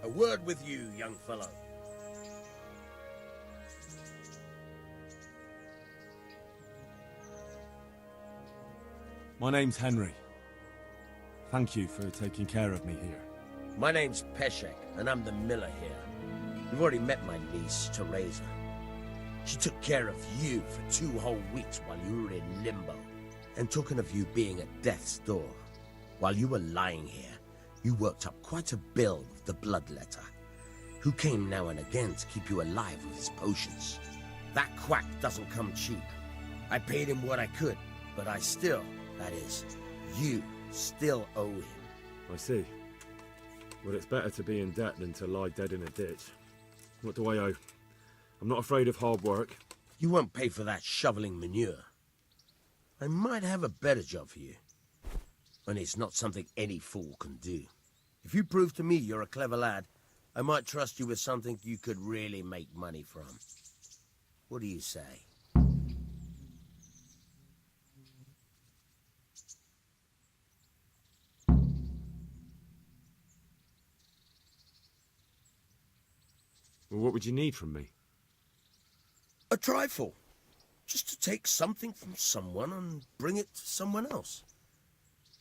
A word with you, young fellow. My name's Henry. Thank you for taking care of me here. My name's Peshek, and I'm the miller here. You've already met my niece, Teresa. She took care of you for 2 whole weeks while you were in limbo. And talking of you being at death's door, while you were lying here, you worked up quite a bill with the bloodletter, who came now and again to keep you alive with his potions. That quack doesn't come cheap. I paid him what I could, but I still, that is, you still owe him. I see. Well, it's better to be in debt than to lie dead in a ditch. What do I owe? I'm not afraid of hard work. You won't pay for that shoveling manure. I might have a better job for you. And it's not something any fool can do. If you prove to me you're a clever lad, I might trust you with something you could really make money from. What do you say? Well, what would you need from me? A trifle. Just to take something from someone and bring it to someone else.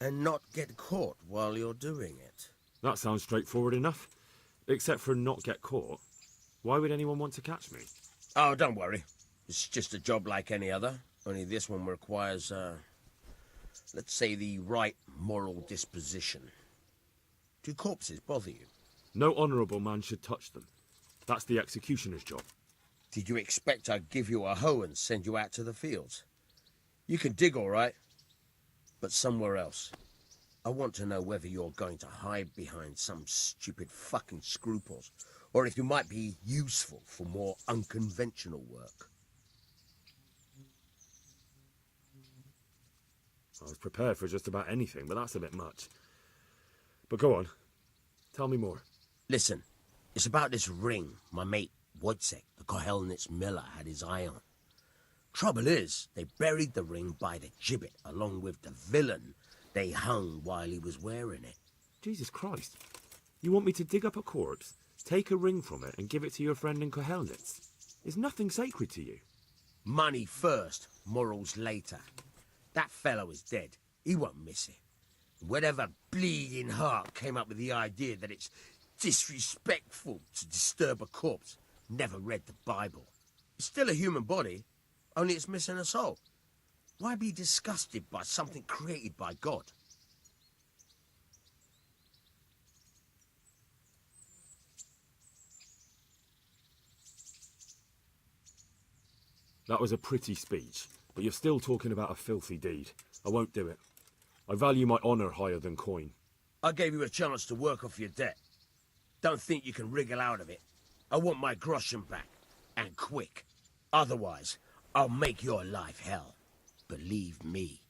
And not get caught while you're doing it. That sounds straightforward enough. Except for not get caught. Why would anyone want to catch me? Oh, don't worry. It's just a job like any other. Only this one requires, let's say, the right moral disposition. Do corpses bother you? No honourable man should touch them. That's the executioner's job. Did you expect I'd give you a hoe and send you out to the fields? You can dig all right, but somewhere else. I want to know whether you're going to hide behind some stupid fucking scruples, or if you might be useful for more unconventional work. I was prepared for just about anything, but that's a bit much. But go on. Tell me more. Listen, it's about this ring my mate Wojciech, the Kohelnitz miller, had his eye on. Trouble is, they buried the ring by the gibbet along with the villain they hung while he was wearing it. Jesus Christ. You want me to dig up a corpse, take a ring from it, and give it to your friend in Kohelnitz? Is nothing sacred to you? Money first, morals later. That fellow is dead. He won't miss it. Whatever bleeding heart came up with the idea that it's disrespectful to disturb a corpse never read the Bible. It's still a human body, only it's missing a soul. Why be disgusted by something created by God? That was a pretty speech, but you're still talking about a filthy deed. I won't do it. I value my honour higher than coin. I gave you a chance to work off your debt. Don't think you can wriggle out of it. I want my groschen back, and quick. Otherwise, I'll make your life hell. Believe me.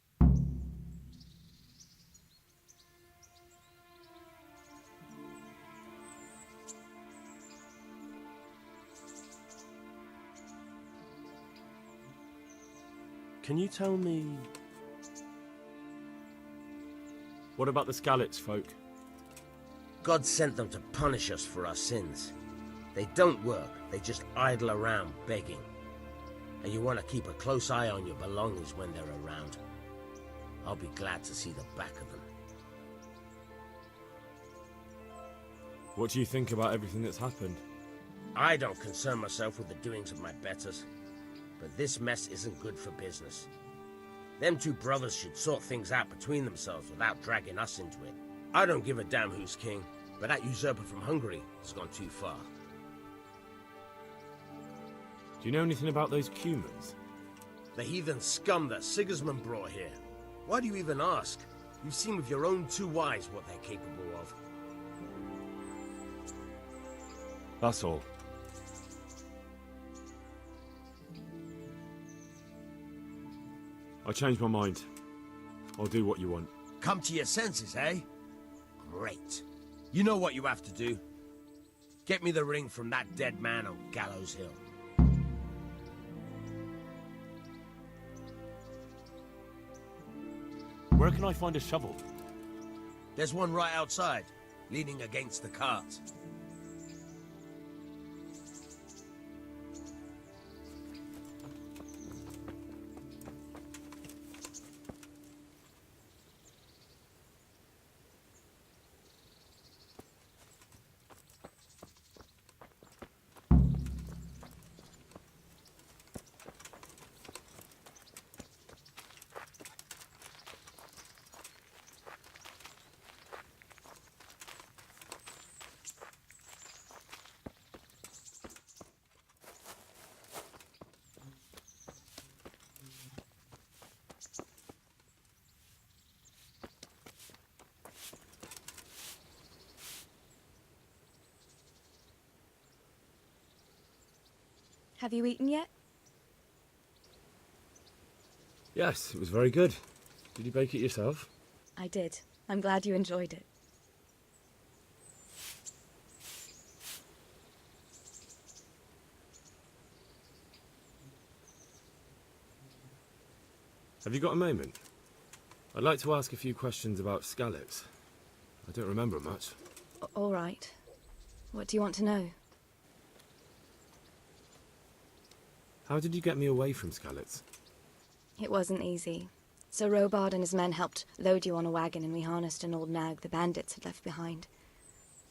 Can you tell me... What about the Skalitz folk? God sent them to punish us for our sins. They don't work, they just idle around begging. And you want to keep a close eye on your belongings when they're around. I'll be glad to see the back of them. What do you think about everything that's happened? I don't concern myself with the doings of my betters. But this mess isn't good for business. Them two brothers should sort things out between themselves without dragging us into it. I don't give a damn who's king, but that usurper from Hungary has gone too far. Do you know anything about those Cumans? The heathen scum that Sigismund brought here. Why do you even ask? You've seen with your own two eyes what they're capable of. That's all. I changed my mind. I'll do what you want. Come to your senses, eh? Great. You know what you have to do. Get me the ring from that dead man on Gallows Hill. Where can I find a shovel? There's one right outside, leaning against the cart. Have you eaten yet? Yes, it was very good. Did you bake it yourself? I did. I'm glad you enjoyed it. Have you got a moment? I'd like to ask a few questions about Skalitz. I don't remember much. All right. What do you want to know? How did you get me away from Skalitz? It wasn't easy. Sir Robard and his men helped load you on a wagon and we harnessed an old nag the bandits had left behind.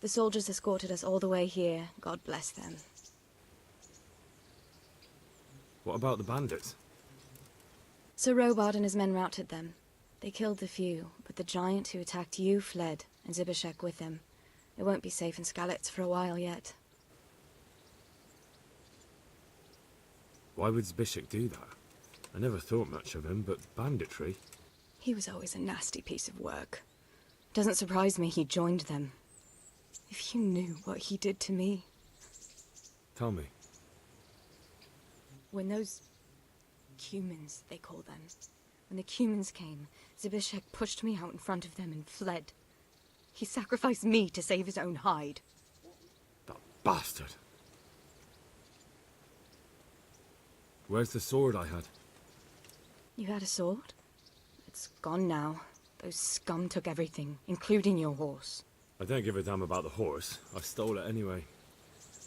The soldiers escorted us all the way here. God bless them. What about the bandits? Sir Robard and his men routed them. They killed the few, but the giant who attacked you fled, and Zibishek with him. It won't be safe in Skalitz for a while yet. Why would Zbyszek do that? I never thought much of him, but banditry? He was always a nasty piece of work. Doesn't surprise me he joined them. If you knew what he did to me. Tell me. When those Cumans, they call them. When the Cumans came, Zbyszek pushed me out in front of them and fled. He sacrificed me to save his own hide. That bastard! Where's the sword I had? You had a sword? It's gone now. Those scum took everything, including your horse. I don't give a damn about the horse. I stole it anyway.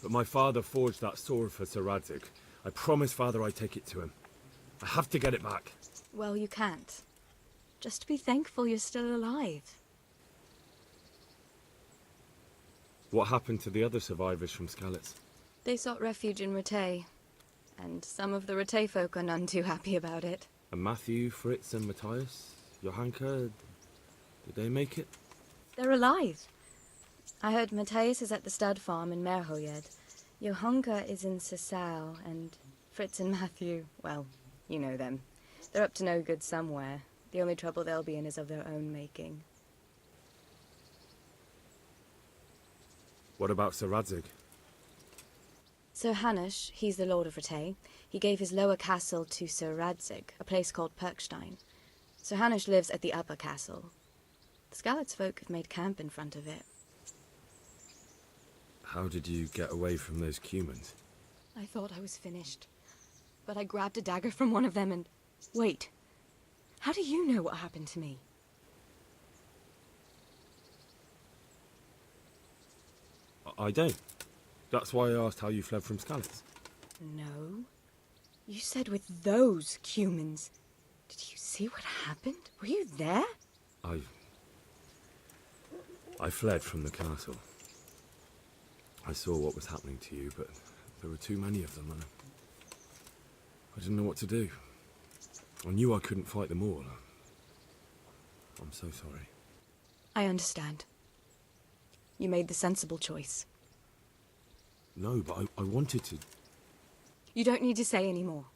But my father forged that sword for Sir Radzig. I promised father I'd take it to him. I have to get it back. Well, you can't. Just be thankful you're still alive. What happened to the other survivors from Skalitz? They sought refuge in Ratay, and some of the Ratay folk are none too happy about it. And Matthew, Fritz and Matthias? Johanka? Did they make it? They're alive. I heard Matthias is at the stud farm in Merhojed. Johanka is in Sasau, and Fritz and Matthew, well, you know them. They're up to no good somewhere. The only trouble they'll be in is of their own making. What about Sir Radzig? Sir Hanush, he's the Lord of Rattay. He gave his lower castle to Sir Radzig, a place called Perkstein. Sir Hanush lives at the upper castle. The Skalitz folk have made camp in front of it. How did you get away from those humans? I thought I was finished, but I grabbed a dagger from one of them and... Wait, how do you know what happened to me? I don't. That's why I asked how you fled from Skalitz. No. You said with those humans. Did you see what happened? Were you there? I fled from the castle. I saw what was happening to you, but there were too many of them, and I didn't know what to do. I knew I couldn't fight them all. I'm so sorry. I understand. You made the sensible choice. No, but I wanted to. You don't need to say any more.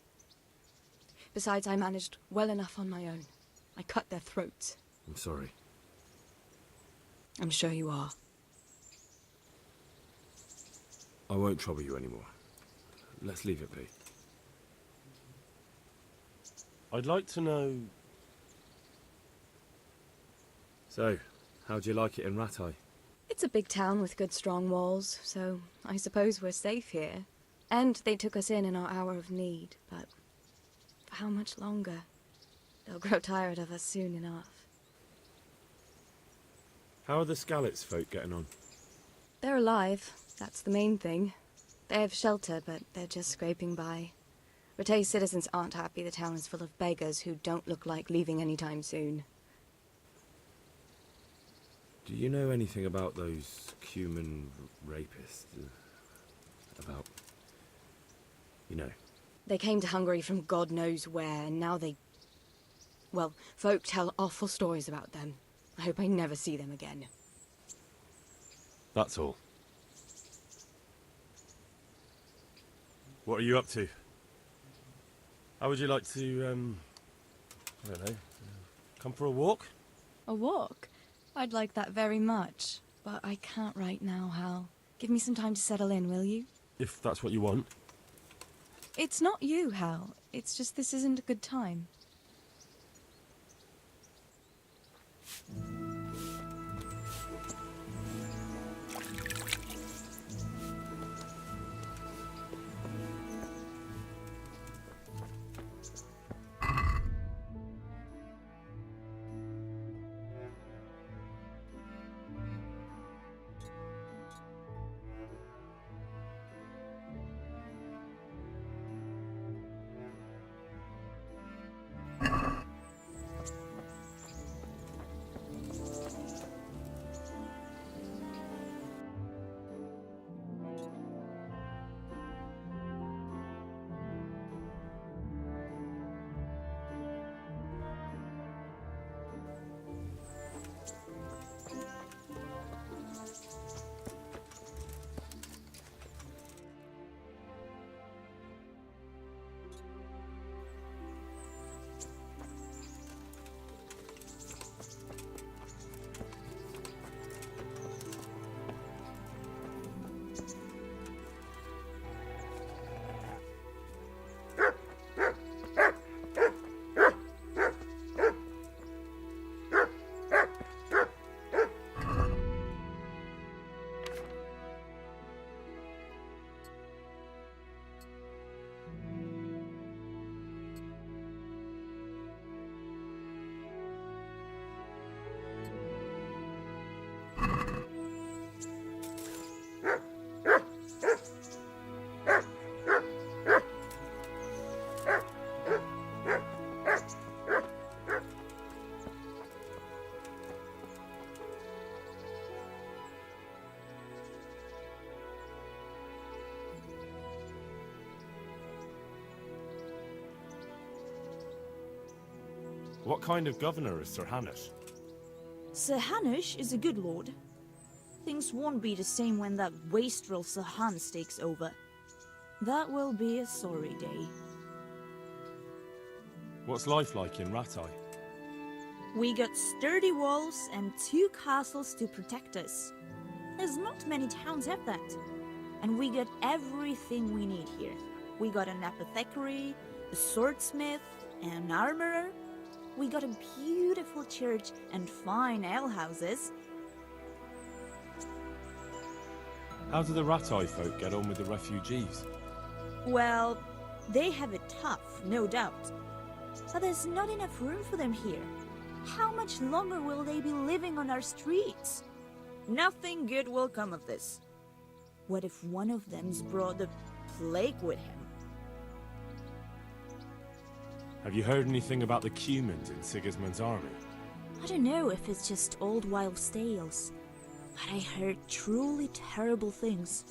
Besides, I managed well enough on my own. I cut their throats. I'm sorry. I'm sure you are. I won't trouble you anymore. Let's leave it be. I'd like to know... So, how'd you like it in Rattay? It's a big town with good strong walls, so I suppose we're safe here. And they took us in our hour of need, but for how much longer? They'll grow tired of us soon enough. How are the Skalitz folk getting on? They're alive, that's the main thing. They have shelter, but they're just scraping by. Rattay's citizens aren't happy the town is full of beggars who don't look like leaving anytime soon. Do you know anything about those human rapists? About... you know? They came to Hungary from God knows where, and now they... Well, folk tell awful stories about them. I hope I never see them again. That's all. What are you up to? How would you like to, I don't know, come for a walk? A walk? I'd like that very much. But I can't right now, Hal. Give me some time to settle in, will you? If that's what you want. It's not you, Hal. It's just this isn't a good time. What kind of governor is Sir Hanush? Sir Hanush is a good lord. Things won't be the same when that wastrel Sir Hans takes over. That will be a sorry day. What's life like in Rattay? We got sturdy walls and 2 castles to protect us. There's not many towns have that. And we got everything we need here. We got an apothecary, a swordsmith, an armorer. We got a beautiful church and fine alehouses. How do the Ratai folk get on with the refugees? Well, they have it tough, no doubt. But there's not enough room for them here. How much longer will they be living on our streets? Nothing good will come of this. What if one of them's brought the plague with him? Have you heard anything about the Cumans in Sigismund's army? I don't know if it's just old wives' tales, but I heard truly terrible things.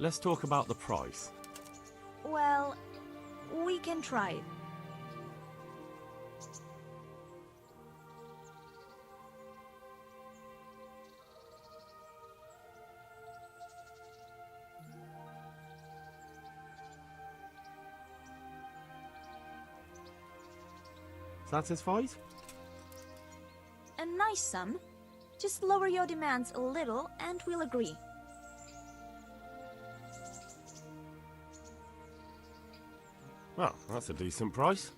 Let's talk about the price. Well, we can try. Satisfied? A nice sum. Just lower your demands a little and we'll agree. Well, that's a decent price.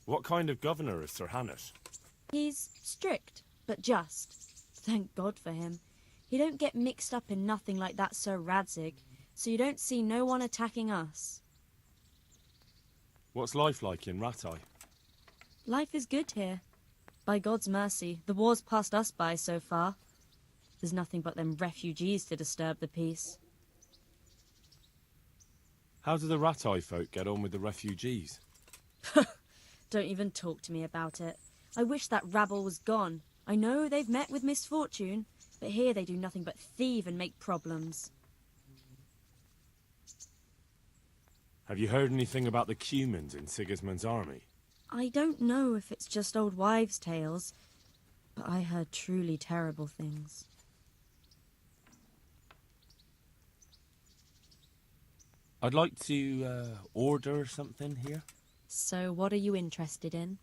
What kind of governor is Sir Hanush? He's strict, but just. Thank God for him. He don't get mixed up in nothing like that Sir Radzig, so you don't see no one attacking us. What's life like in Ratai? Life is good here. By God's mercy, the war's passed us by so far. There's nothing but them refugees to disturb the peace. How do the Ratai folk get on with the refugees? Don't even talk to me about it. I wish that rabble was gone. I know they've met with misfortune, but here they do nothing but thieve and make problems. Have you heard anything about the Cumans in Sigismund's army? I don't know if it's just old wives' tales, but I heard truly terrible things. I'd like to order something here. So what are you interested in?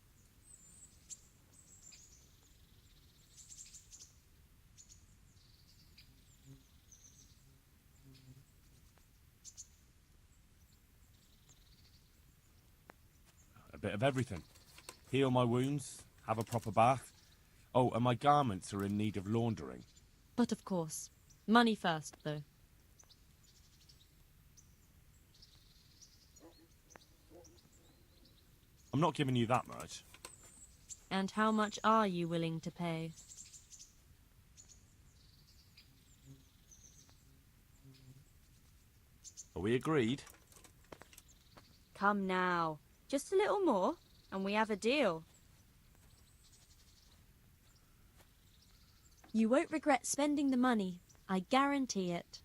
A bit of everything. Heal my wounds, have a proper bath. Oh, and my garments are in need of laundering. But of course. Money first, though. I'm not giving you that much. And how much are you willing to pay? Are we agreed? Come now. Just a little more, and we have a deal. You won't regret spending the money. I guarantee it.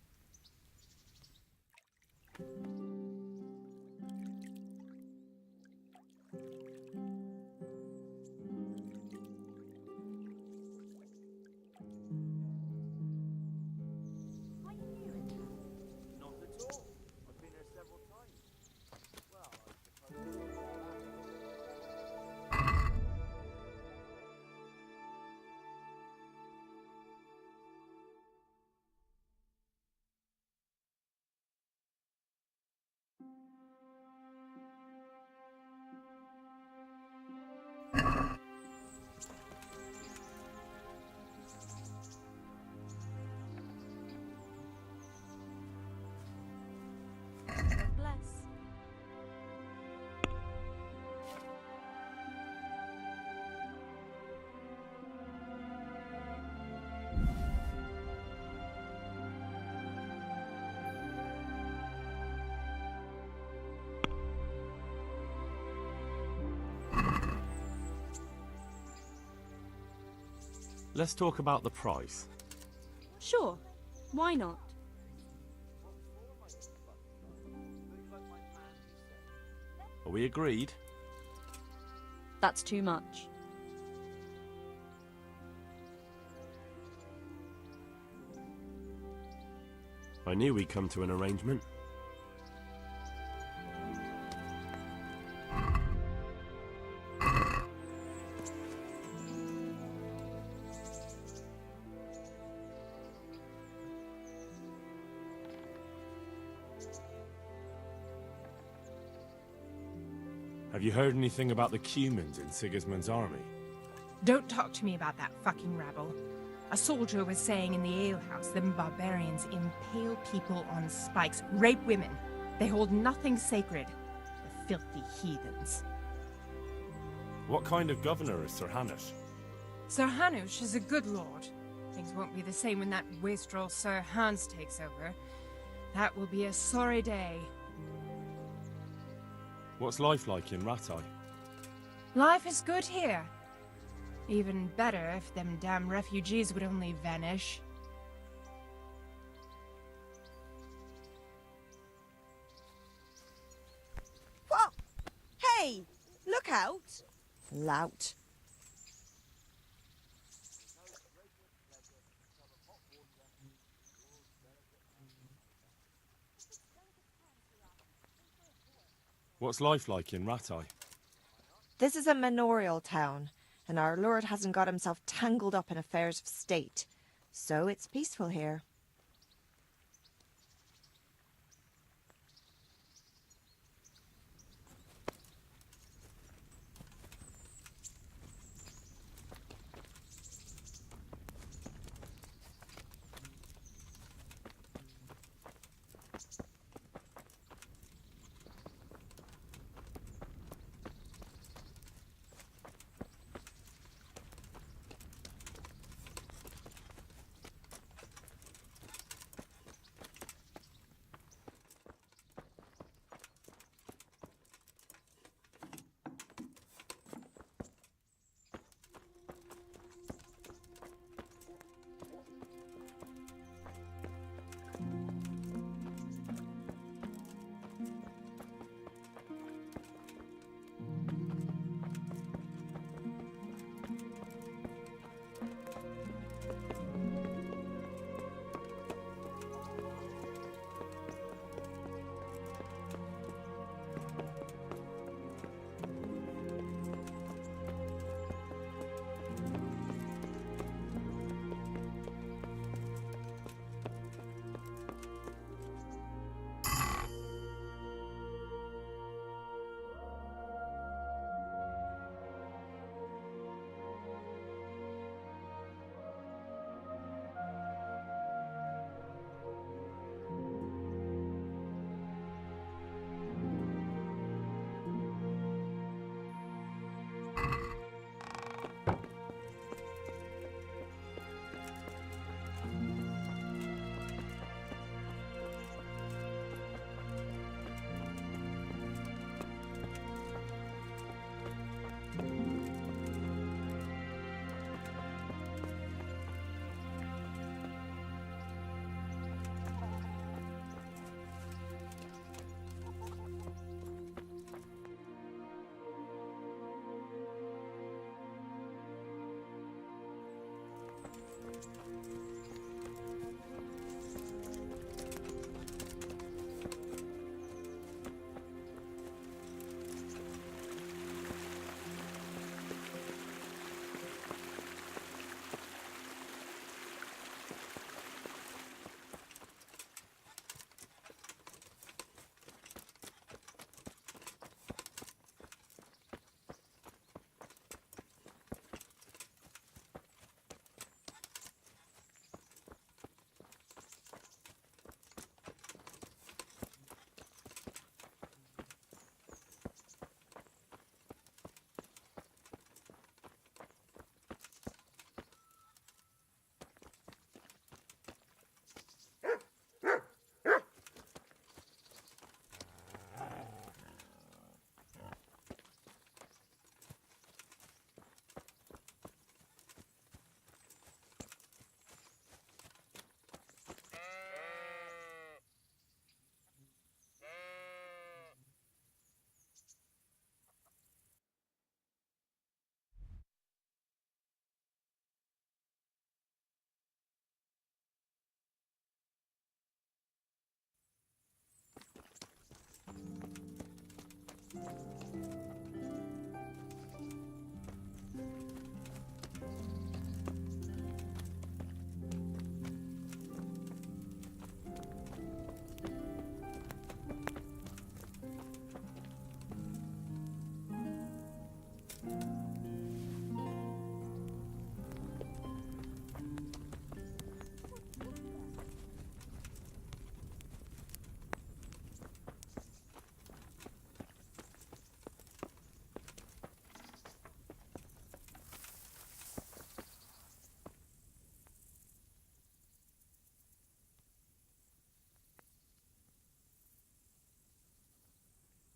Bless. Let's talk about the price. Sure. Why not? Are we agreed? That's too much. I knew we'd come to an arrangement. Have you heard anything about the Cumans in Sigismund's army? Don't talk to me about that fucking rabble. A soldier was saying in the alehouse them barbarians impale people on spikes, rape women. They hold nothing sacred. The filthy heathens. What kind of governor is Sir Hanush? Sir Hanush is a good lord. Things won't be the same when that wastrel Sir Hans takes over. That will be a sorry day. What's life like in Ratai? Life is good here. Even better if them damn refugees would only vanish. What? Hey! Look out! Lout. What's life like in Ratai? This is a manorial town, and our lord hasn't got himself tangled up in affairs of state. So it's peaceful here.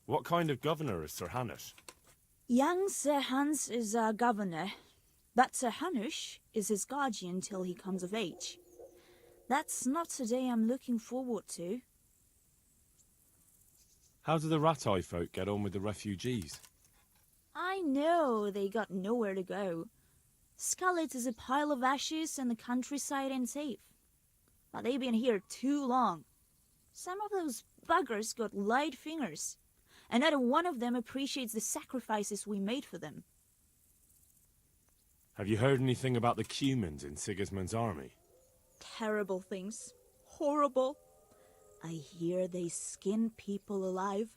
What kind of governor is Sir Hanush? Young Sir Hans is our governor, but Sir Hanush is his guardian till he comes of age. That's not a day I'm looking forward to. How do the Ratai folk get on with the refugees? I know they got nowhere to go. Scarlet is a pile of ashes and the countryside ain't safe. But they've been here too long. Some of those buggers got light fingers, and not one of them appreciates the sacrifices we made for them. Have you heard anything about the Cumans in Sigismund's army? Terrible things. Horrible. I hear they skin people alive,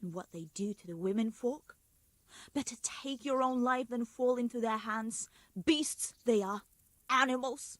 and what they do to the women folk. Better take your own life than fall into their hands. Beasts they are. Animals.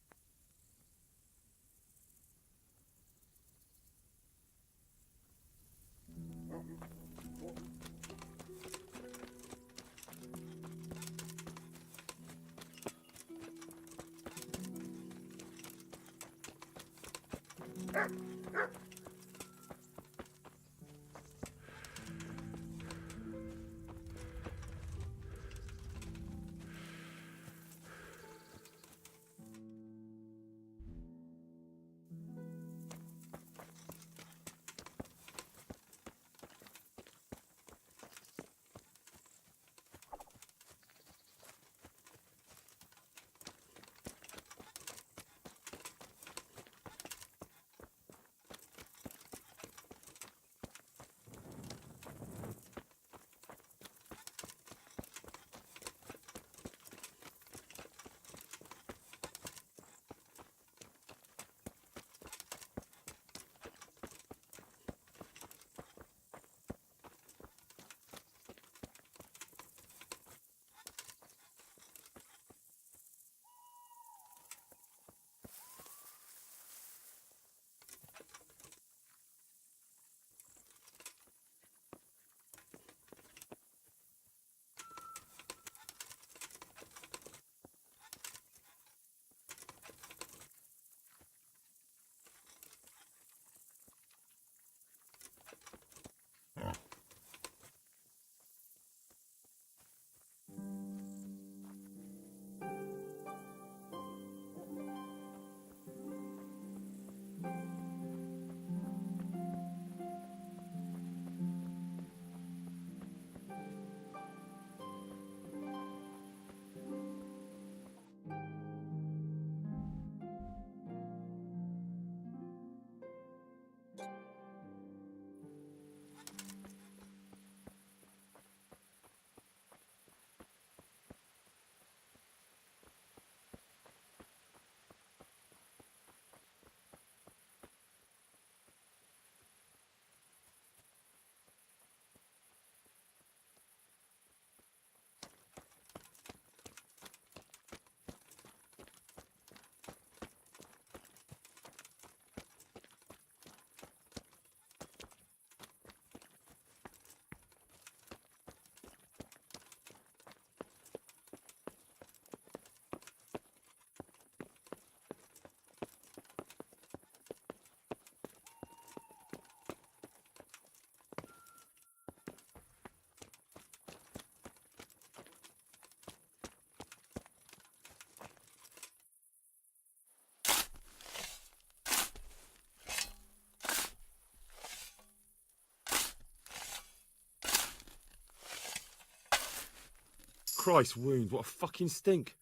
Christ, wounds, what a fucking stink.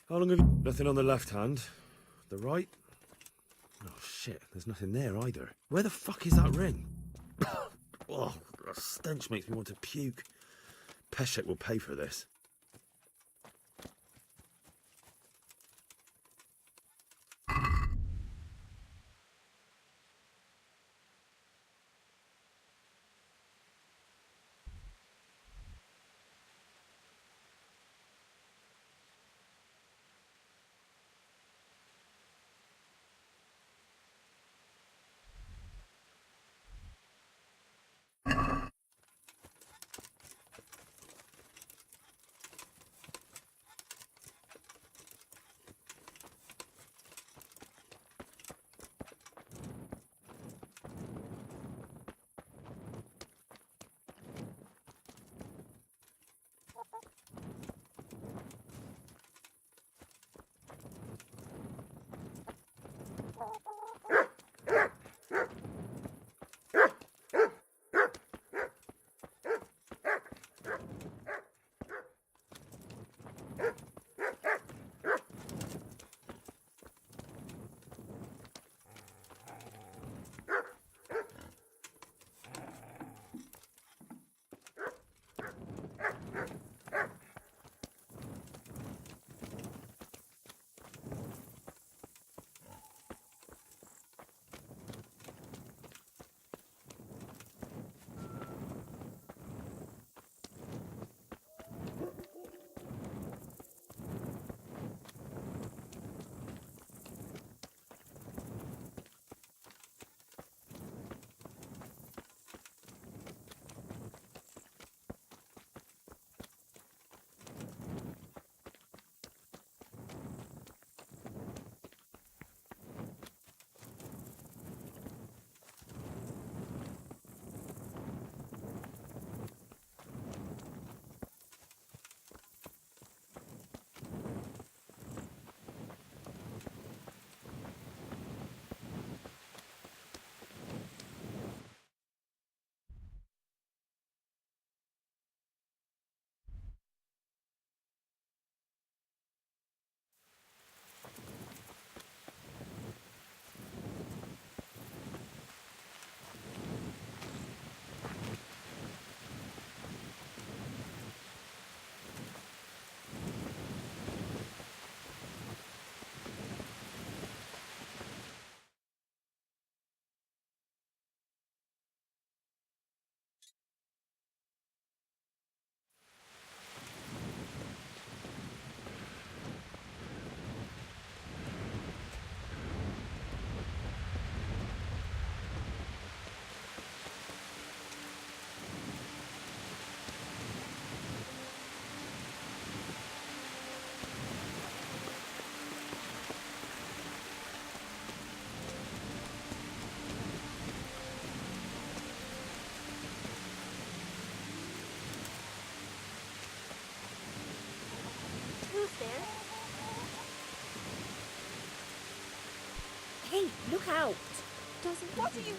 How long have you... Nothing on the left hand. The right? Oh, shit, there's nothing there either. Where the fuck is that ring? Oh, that stench makes me want to puke. Peshek will pay for this. Hey, look out! What are you...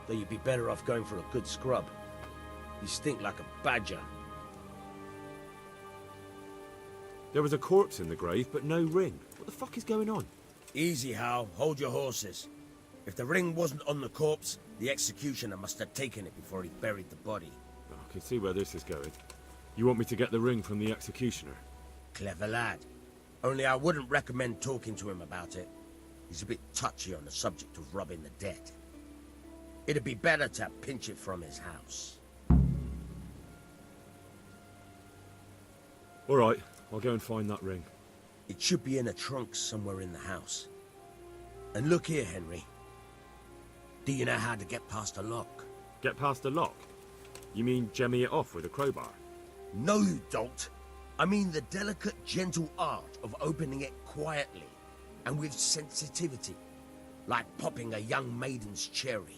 Though you'd be better off going for a good scrub. You stink like a badger. There was a corpse in the grave, but no ring. What the fuck is going on? Easy, Hal. Hold your horses. If the ring wasn't on the corpse, the executioner must have taken it before he buried the body. Well, I can see where this is going. You want me to get the ring from the executioner? Clever lad. Only I wouldn't recommend talking to him about it. He's a bit touchy on the subject of robbing the dead. It'd be better to pinch it from his house. All right, I'll go and find that ring. It should be in a trunk somewhere in the house. And look here, Henry. Do you know how to get past a lock? Get past the lock? You mean jemmy it off with a crowbar? No, you don't. I mean the delicate, gentle art of opening it quietly and with sensitivity, like popping a young maiden's cherry.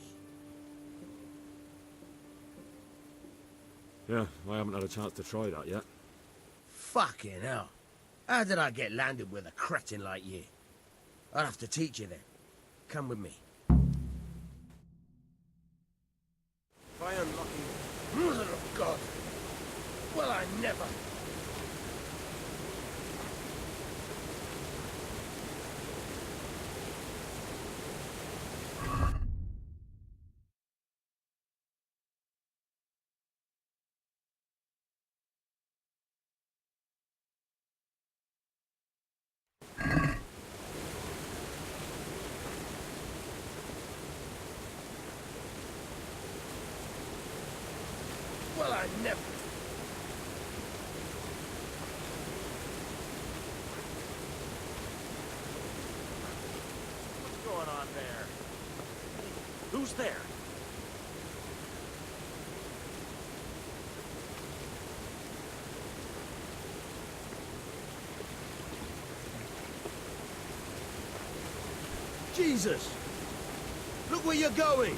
Yeah, I haven't had a chance to try that yet. Fucking hell. How did I get landed with a cretin like you? I'll have to teach you then. Come with me. Try unlocking... Mother of God! Well, I never... Well, I never... What's going on there? Who's there? Jesus! Look where you're going!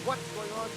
What's going on?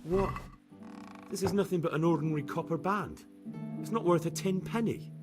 What? This is nothing but an ordinary copper band. It's not worth a 10 penny.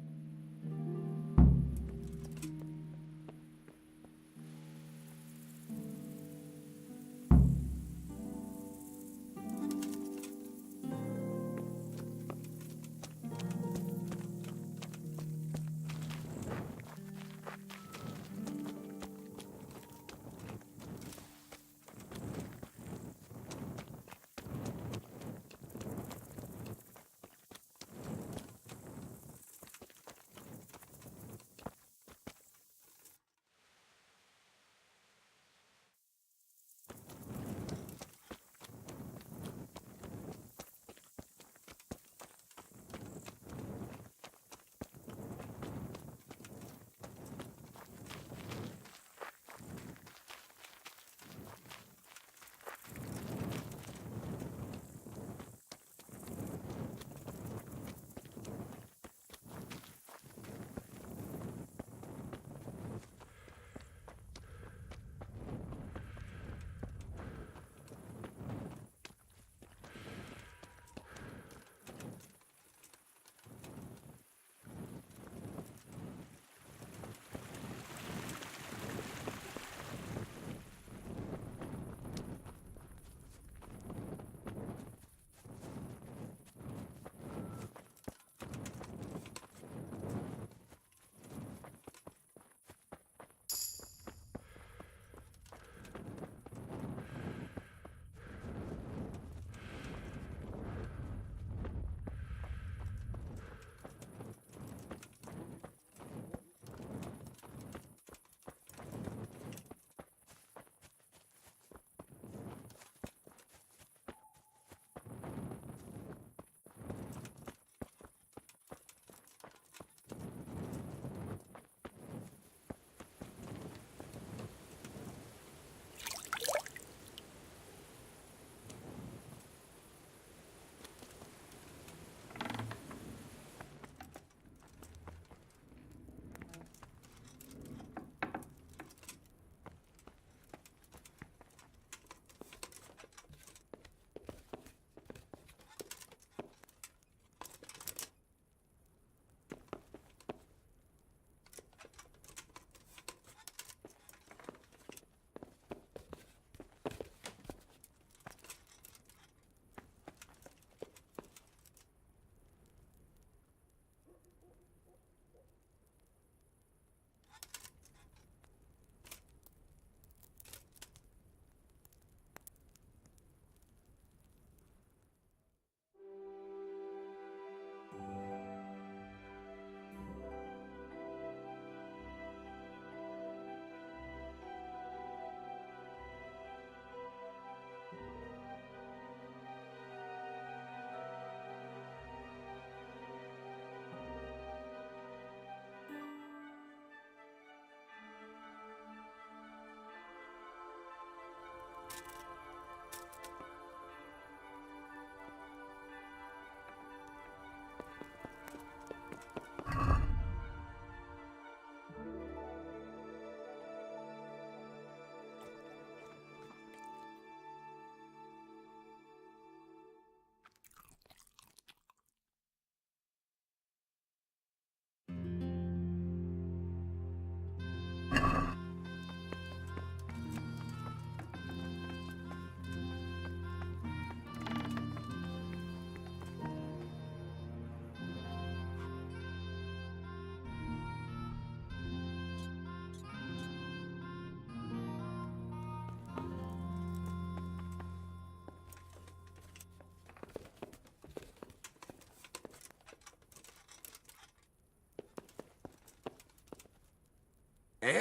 Eh?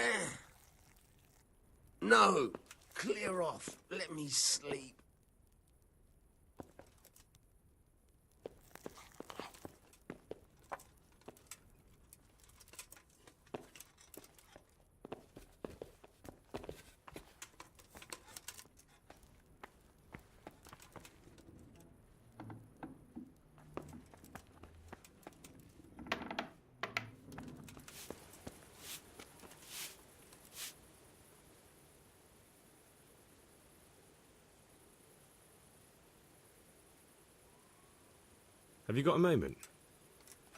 No! Clear off. Let me sleep. Have you got a moment?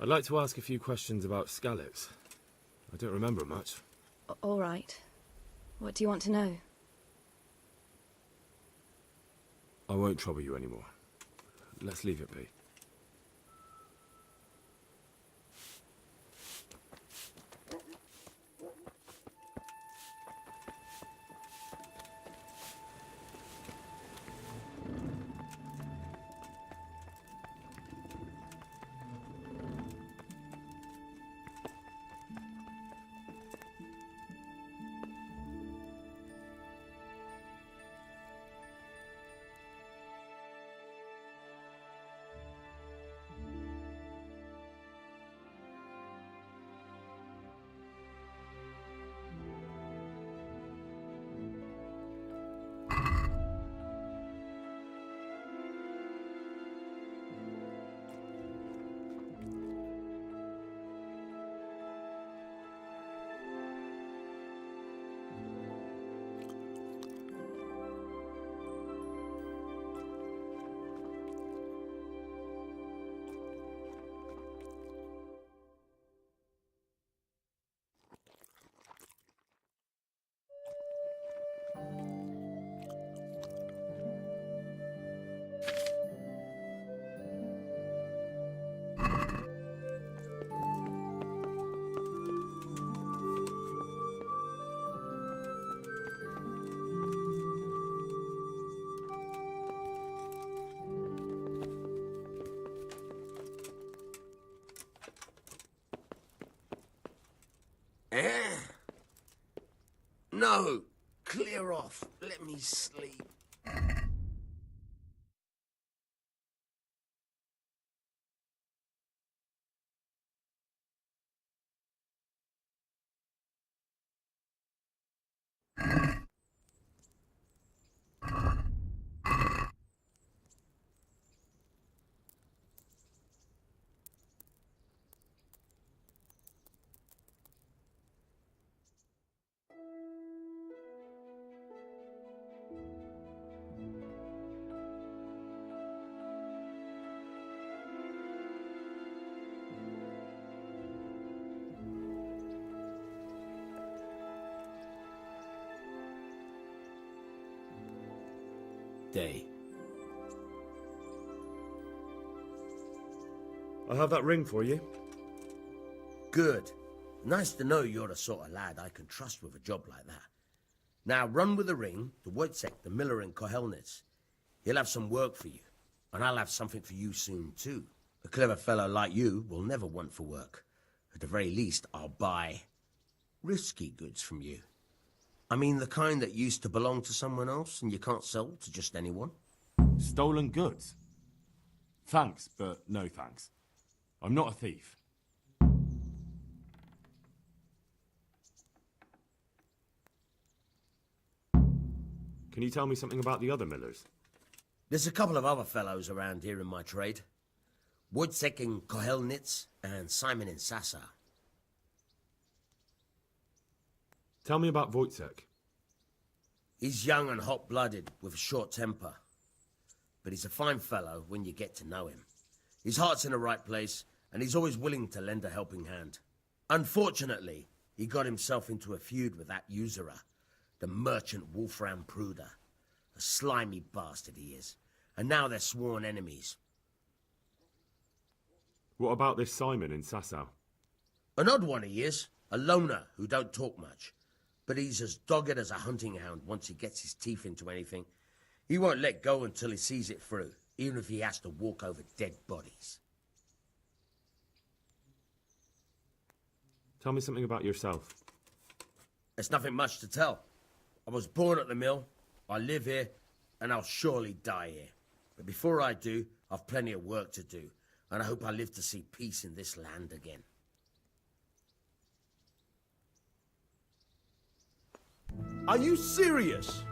I'd like to ask a few questions about Skalitz. I don't remember much. All right. What do you want to know? I won't trouble you anymore. Let's leave it be. Eh? No, clear off. Let me sleep. Day. I'll have that ring for you. Good. Nice to know you're the sort of lad I can trust with a job like that. Now run with the ring to Wojciech, the miller in Kohelnitz. He'll have some work for you, and I'll have something for you soon too. A clever fellow like you will never want for work. At the very least, I'll buy risky goods from you. I mean the kind that used to belong to someone else and you can't sell to just anyone. Stolen goods? Thanks, but no thanks. I'm not a thief. Can you tell me something about the other millers? There's a couple of other fellows around here in my trade. Wojciech in Kohelnitz and Simon in Sassa. Tell me about Wojciech. He's young and hot-blooded with a short temper. But he's a fine fellow when you get to know him. His heart's in the right place, and he's always willing to lend a helping hand. Unfortunately, he got himself into a feud with that usurer, the merchant Wolfram Pruder. A slimy bastard he is. And now they're sworn enemies. What about this Simon in Sasau? An odd one he is. A loner who don't talk much. But he's as dogged as a hunting hound once he gets his teeth into anything. He won't let go until he sees it through, even if he has to walk over dead bodies. Tell me something about yourself. There's nothing much to tell. I was born at the mill, I live here, and I'll surely die here. But before I do, I've plenty of work to do, and I hope I live to see peace in this land again. Are you serious?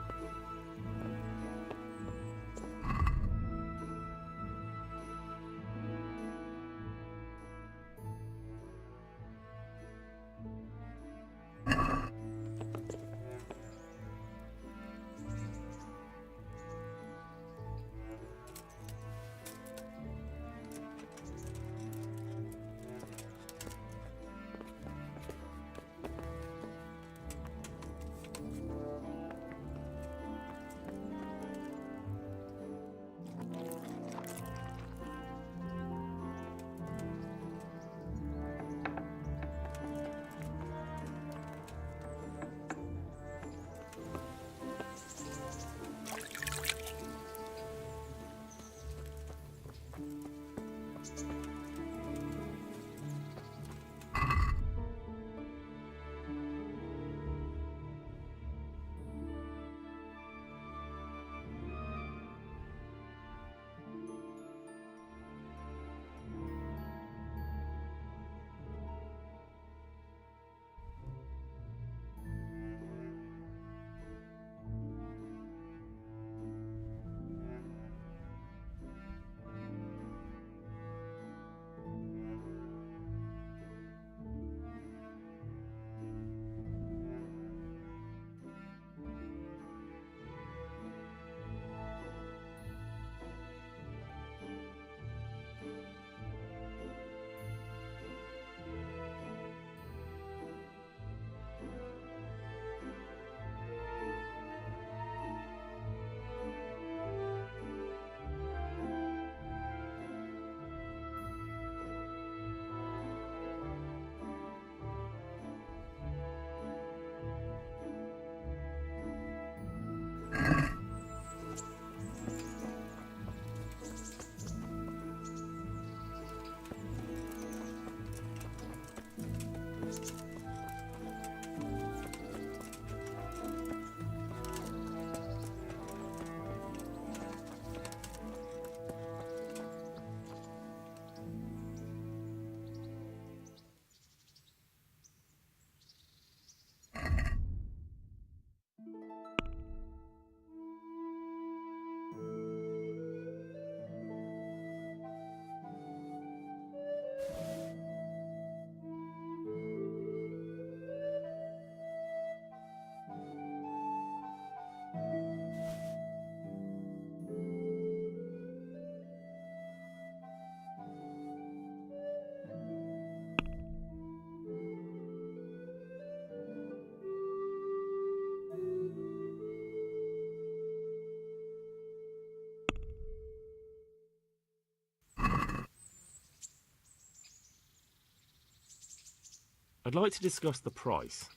I'd like to discuss the price.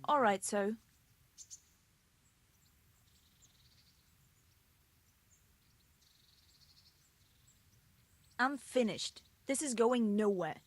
Alright, so. I'm finished. This is going nowhere.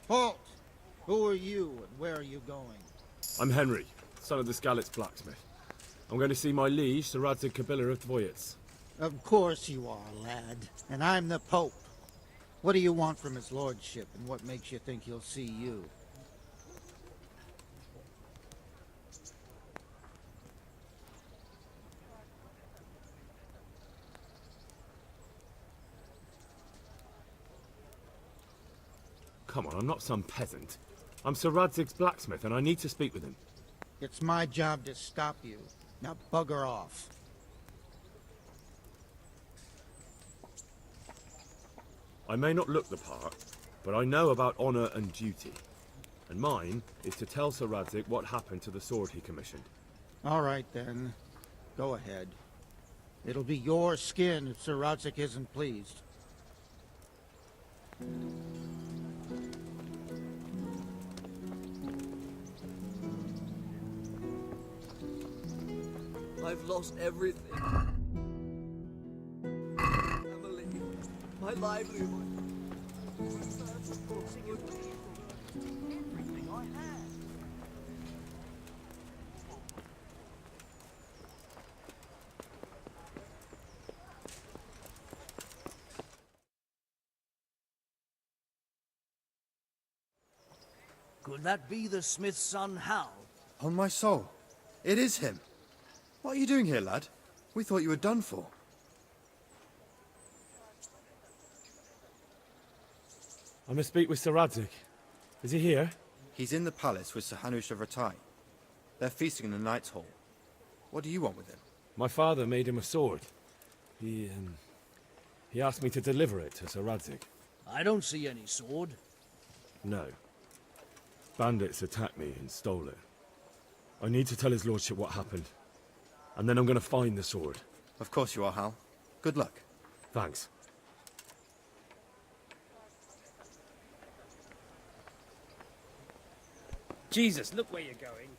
Halt! Who are you and where are you going? I'm Henry, son of the Skalitz blacksmith. I'm going to see my liege, Sir Radzig Kabiller of Dvoyets. Of course you are, lad. And I'm the Pope. What do you want from his lordship, and what makes you think he'll see you? Come on, I'm not some peasant. I'm Sir Radzig's blacksmith, and I need to speak with him. It's my job to stop you. Now bugger off. I may not look the part, but I know about honor and duty. And mine is to tell Sir Radzig what happened to the sword he commissioned. All right, then. Go ahead. It'll be your skin if Sir Radzig isn't pleased. I've lost everything. Family, my livelihood. Everything I had. Could that be the smith's son, Hal? On my soul, it is him. What are you doing here, lad? We thought you were done for. I must speak with Sir Radzig. Is he here? He's in the palace with Sir Hanush of Rattay. They're feasting in the Knight's Hall. What do you want with him? My father made him a sword. He asked me to deliver it to Sir Radzig. I don't see any sword. No. Bandits attacked me and stole it. I need to tell his lordship what happened. And then I'm going to find the sword. Of course you are, Hal. Good luck. Thanks. Jesus, look where you're going.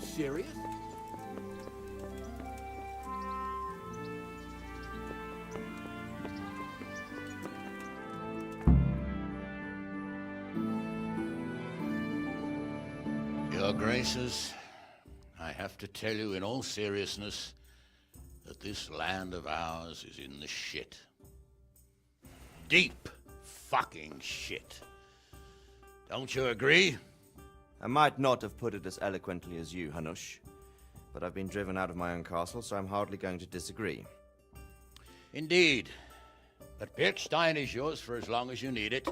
you serious? Your Graces, I have to tell you in all seriousness that this land of ours is in the shit. Deep fucking shit. Don't you agree? I might not have put it as eloquently as you, Hanush, but I've been driven out of my own castle, so I'm hardly going to disagree. Indeed. But Birkstein is yours for as long as you need it.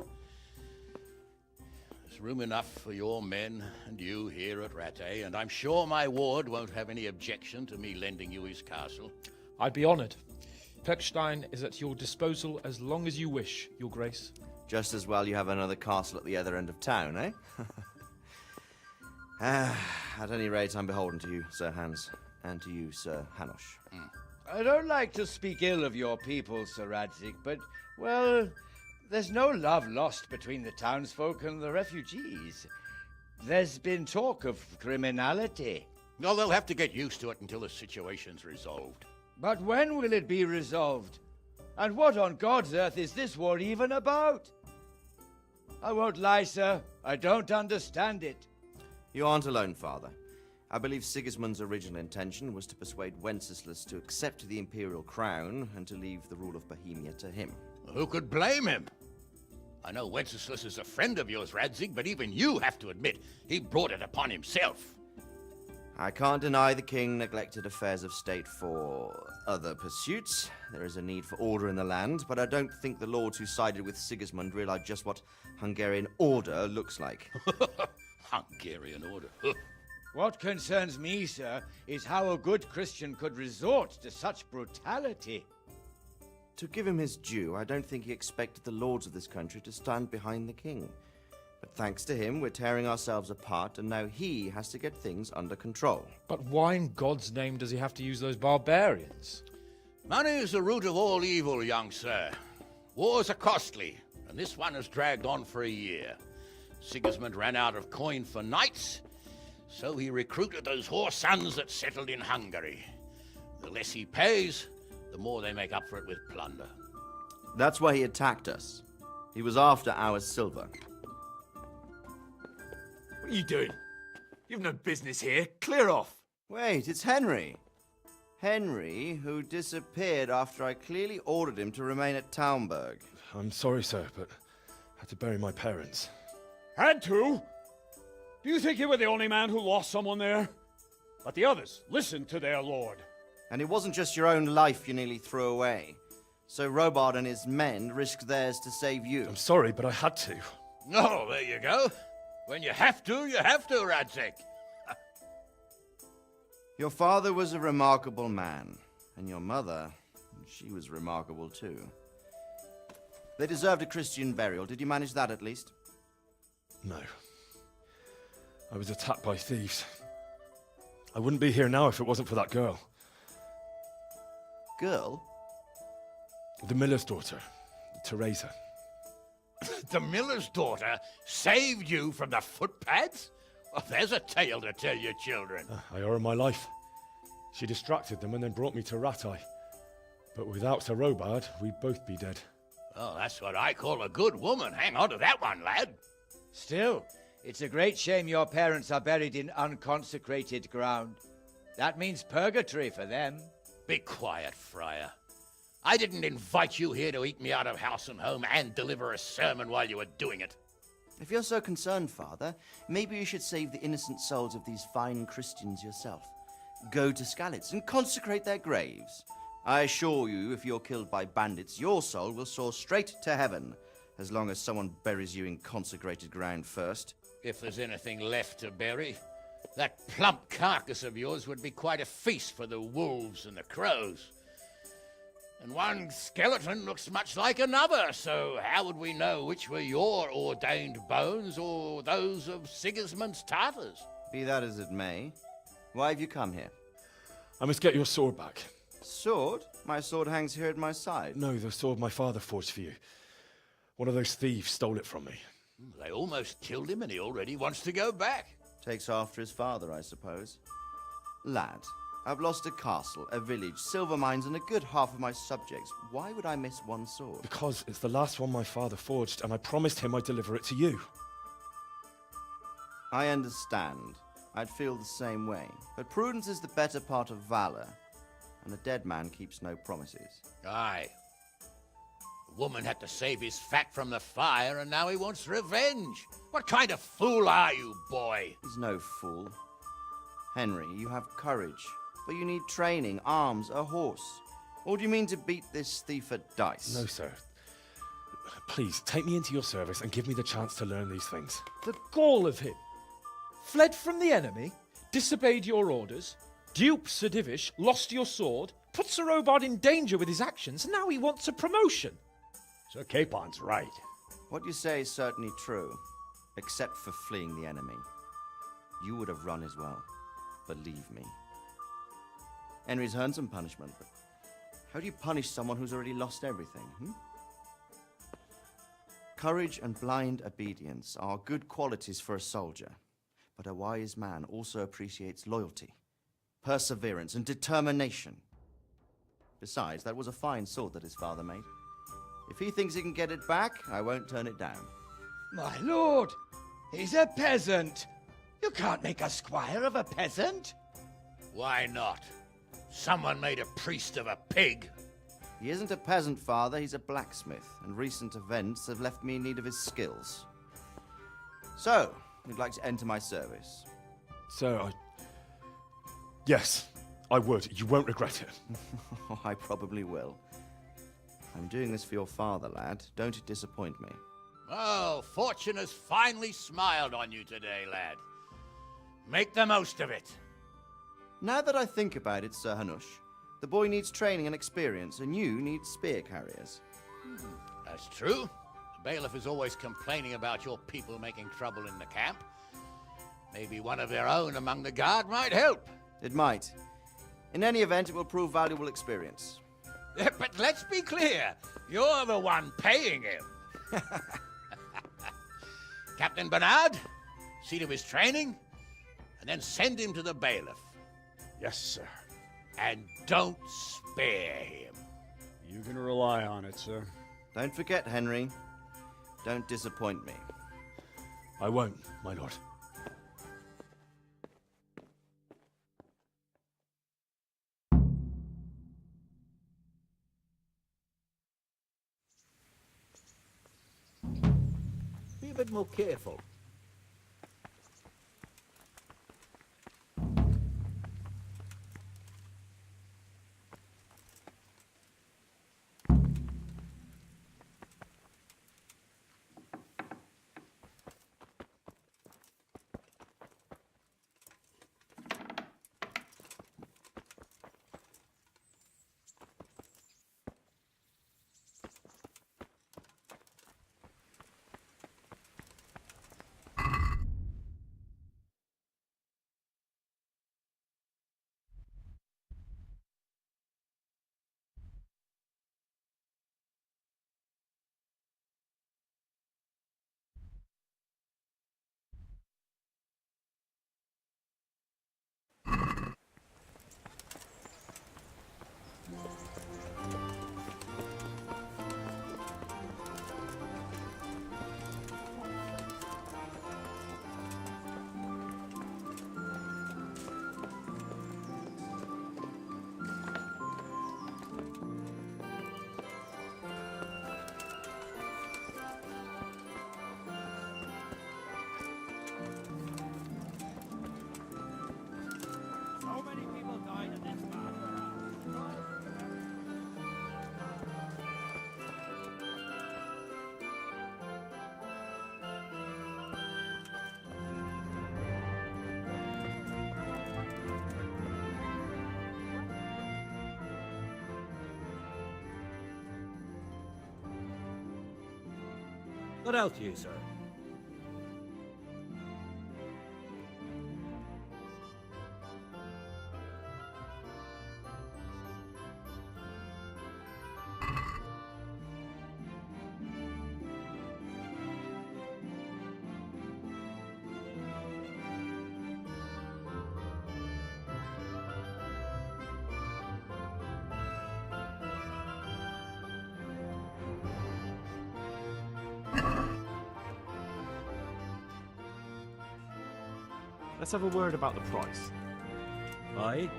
There's room enough for your men and you here at Rattay, and I'm sure my ward won't have any objection to me lending you his castle. I'd be honored. Pechstein is at your disposal as long as you wish, Your Grace. Just as well you have another castle at the other end of town, eh? At any rate, I'm beholden to you, Sir Hans, and to you, Sir Hanush. I don't like to speak ill of your people, Sir Radzik, but, well, there's no love lost between the townsfolk and the refugees. There's been talk of criminality. No, they'll have to get used to it until the situation's resolved. But when will it be resolved? And what on God's earth is this war even about? I won't lie, sir. I don't understand it. You aren't alone, Father. I believe Sigismund's original intention was to persuade Wenceslas to accept the imperial crown and to leave the rule of Bohemia to him. Who could blame him? I know Wenceslas is a friend of yours, Radzig, but even you have to admit he brought it upon himself. I can't deny the king neglected affairs of state for other pursuits. There is a need for order in the land, but I don't think the lords who sided with Sigismund realized just what Hungarian order looks like. Hungarian order? What concerns me, sir, is how a good Christian could resort to such brutality. To give him his due, I don't think he expected the lords of this country to stand behind the king. But thanks to him, we're tearing ourselves apart, and now he has to get things under control. But why in God's name does he have to use those barbarians? Money is the root of all evil, young sir. Wars are costly, and this one has dragged on for a year. Sigismund ran out of coin for knights, so he recruited those whore sons that settled in Hungary. The less he pays, the more they make up for it with plunder. That's why he attacked us. He was after our silver. What are you doing? You've no business here. Clear off. Wait, it's Henry. Henry, who disappeared after I clearly ordered him to remain at Taumberg. I'm sorry, sir, but I had to bury my parents. Had to? Do you think you were the only man who lost someone there? But the others listened to their lord. And it wasn't just your own life you nearly threw away. So Robard and his men risked theirs to save you. I'm sorry, but I had to. Oh, there you go. When you have to, Radzig. Your father was a remarkable man, and your mother, she was remarkable too. They deserved a Christian burial. Did you manage that at least? No. I was attacked by thieves. I wouldn't be here now if it wasn't for that girl. Girl? The miller's daughter, Teresa. The miller's daughter saved you from the footpads? Oh, there's a tale to tell your children. I owe her my life. She distracted them and then brought me to Rattay. But without Sir Robard, we'd both be dead. Oh, that's what I call a good woman. Hang on to that one, lad. Still, it's a great shame your parents are buried in unconsecrated ground. That means purgatory for them. Be quiet, Friar. I didn't invite you here to eat me out of house and home and deliver a sermon while you were doing it. If you're so concerned, Father, maybe you should save the innocent souls of these fine Christians yourself. Go to Skalitz and consecrate their graves. I assure you, if you're killed by bandits, your soul will soar straight to heaven, as long as someone buries you in consecrated ground first. If there's anything left to bury, that plump carcass of yours would be quite a feast for the wolves and the crows. And one skeleton looks much like another, so how would we know which were your ordained bones or those of Sigismund's Tartars? Be that as it may, why have you come here? I must get your sword back. Sword? My sword hangs here at my side. No, the sword my father forged for you. One of those thieves stole it from me. They almost killed him and he already wants to go back. Takes after his father, I suppose. Lad, I've lost a castle, a village, silver mines, and a good half of my subjects. Why would I miss one sword? Because it's the last one my father forged, and I promised him I'd deliver it to you. I understand. I'd feel the same way. But prudence is the better part of valor, and a dead man keeps no promises. Aye. The woman had to save his fat from the fire, and now he wants revenge. What kind of fool are you, boy? He's no fool. Henry, you have courage, but you need training, arms, a horse. Or do you mean to beat this thief at dice? No, sir. Please, take me into your service and give me the chance to learn these things. The gall of him! Fled from the enemy, disobeyed your orders, duped Sir Divish, lost your sword, put Sir Robard in danger with his actions, and now he wants a promotion. Sir Capon's right. What you say is certainly true, except for fleeing the enemy. You would have run as well, believe me. Henry's earned some punishment, but how do you punish someone who's already lost everything, Courage and blind obedience are good qualities for a soldier, but a wise man also appreciates loyalty, perseverance, and determination. Besides, that was a fine sword that his father made. If he thinks he can get it back, I won't turn it down. My lord, he's a peasant. You can't make a squire of a peasant. Why not? Someone made a priest of a pig. He isn't a peasant, father, he's a blacksmith, and recent events have left me in need of his skills. So, you'd like to enter my service? Sir, Yes, I would. You won't regret it. I probably will. I'm doing this for your father, lad. Don't disappoint me. Oh, fortune has finally smiled on you today, lad. Make the most of it. Now that I think about it, Sir Hanush, the boy needs training and experience, and you need spear carriers. That's true. The bailiff is always complaining about your people making trouble in the camp. Maybe one of their own among the guard might help. It might. In any event, it will prove valuable experience. But let's be clear. You're the one paying him. Captain Bernard, see to his training, and then send him to the bailiff. Yes, sir. And don't spare him. You can rely on it, sir. Don't forget, Henry. Don't disappoint me. I won't, my lord. Be a bit more careful. What else do you, sir? Let's have a word about the price. Aye?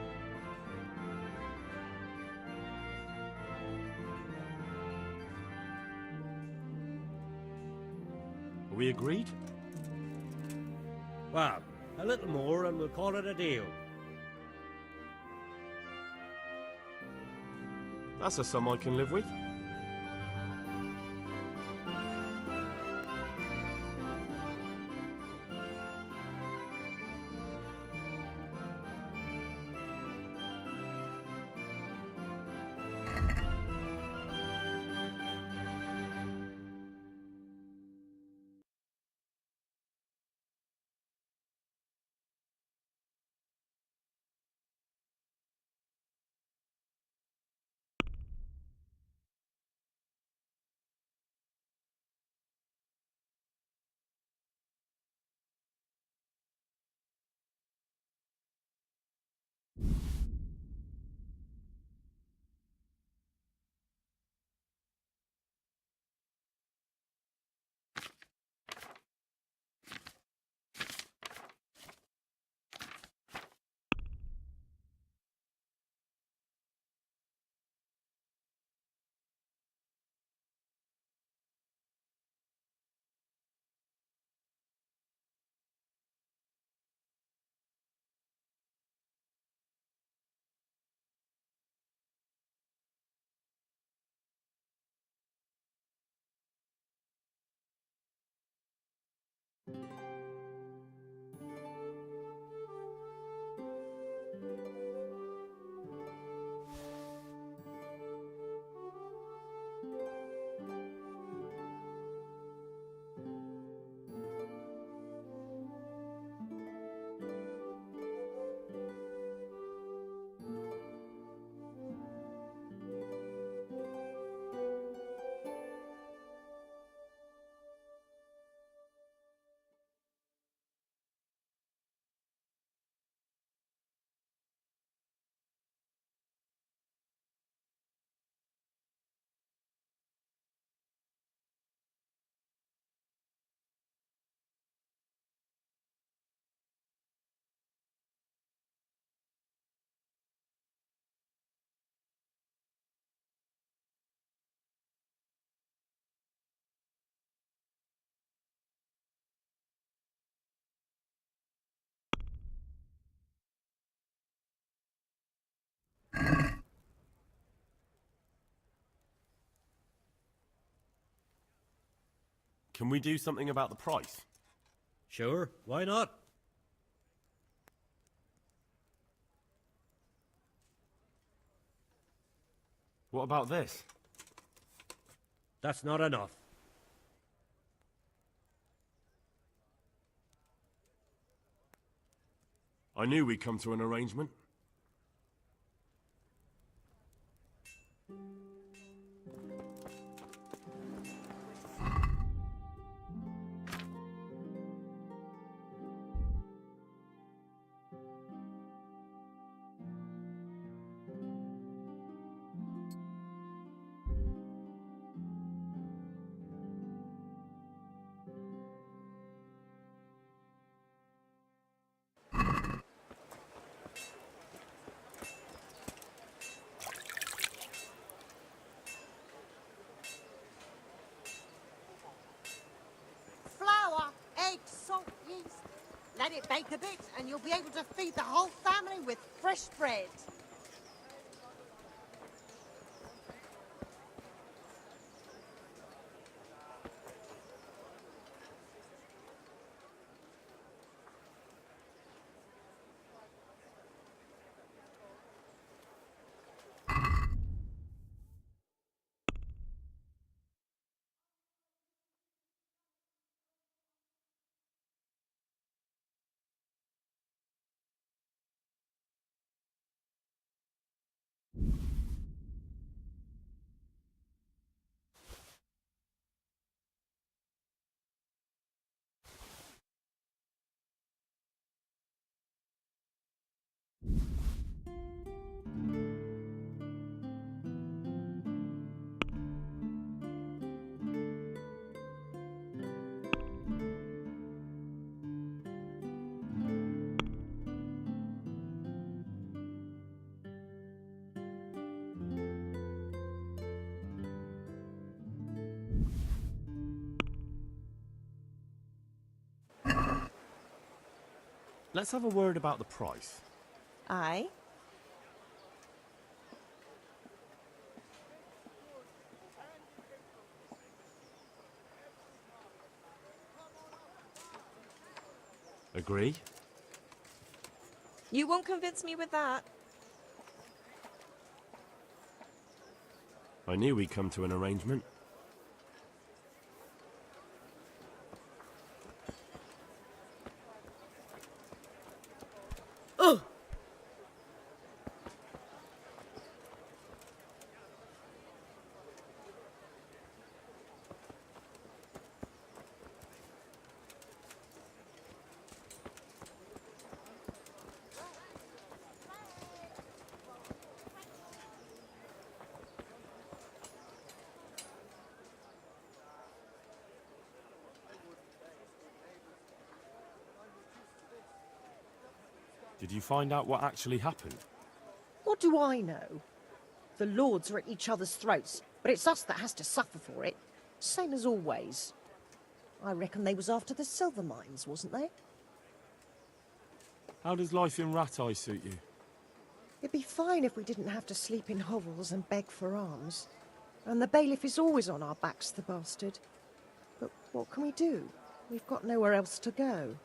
Are we agreed? Well, a little more and we'll call it a deal. That's a sum I can live with. Can we do something about the price? Sure, why not? What about this? That's not enough. I knew we'd come to an arrangement. Flour, eggs, salt, yeast. Let it bake a bit and you'll be able to feed the whole family with fresh bread. let's have a word about the price. Aye. Agree? You won't convince me with that. I knew we'd come to an arrangement. Ugh! Did you find out what actually happened? What do I know? The lords are at each other's throats, but it's us that has to suffer for it. Same as always. I reckon they was after the silver mines, wasn't they? How does life in Rat Eye suit you? It'd be fine if we didn't have to sleep in hovels and beg for alms. And the bailiff is always on our backs, the bastard. But what can we do? We've got nowhere else to go.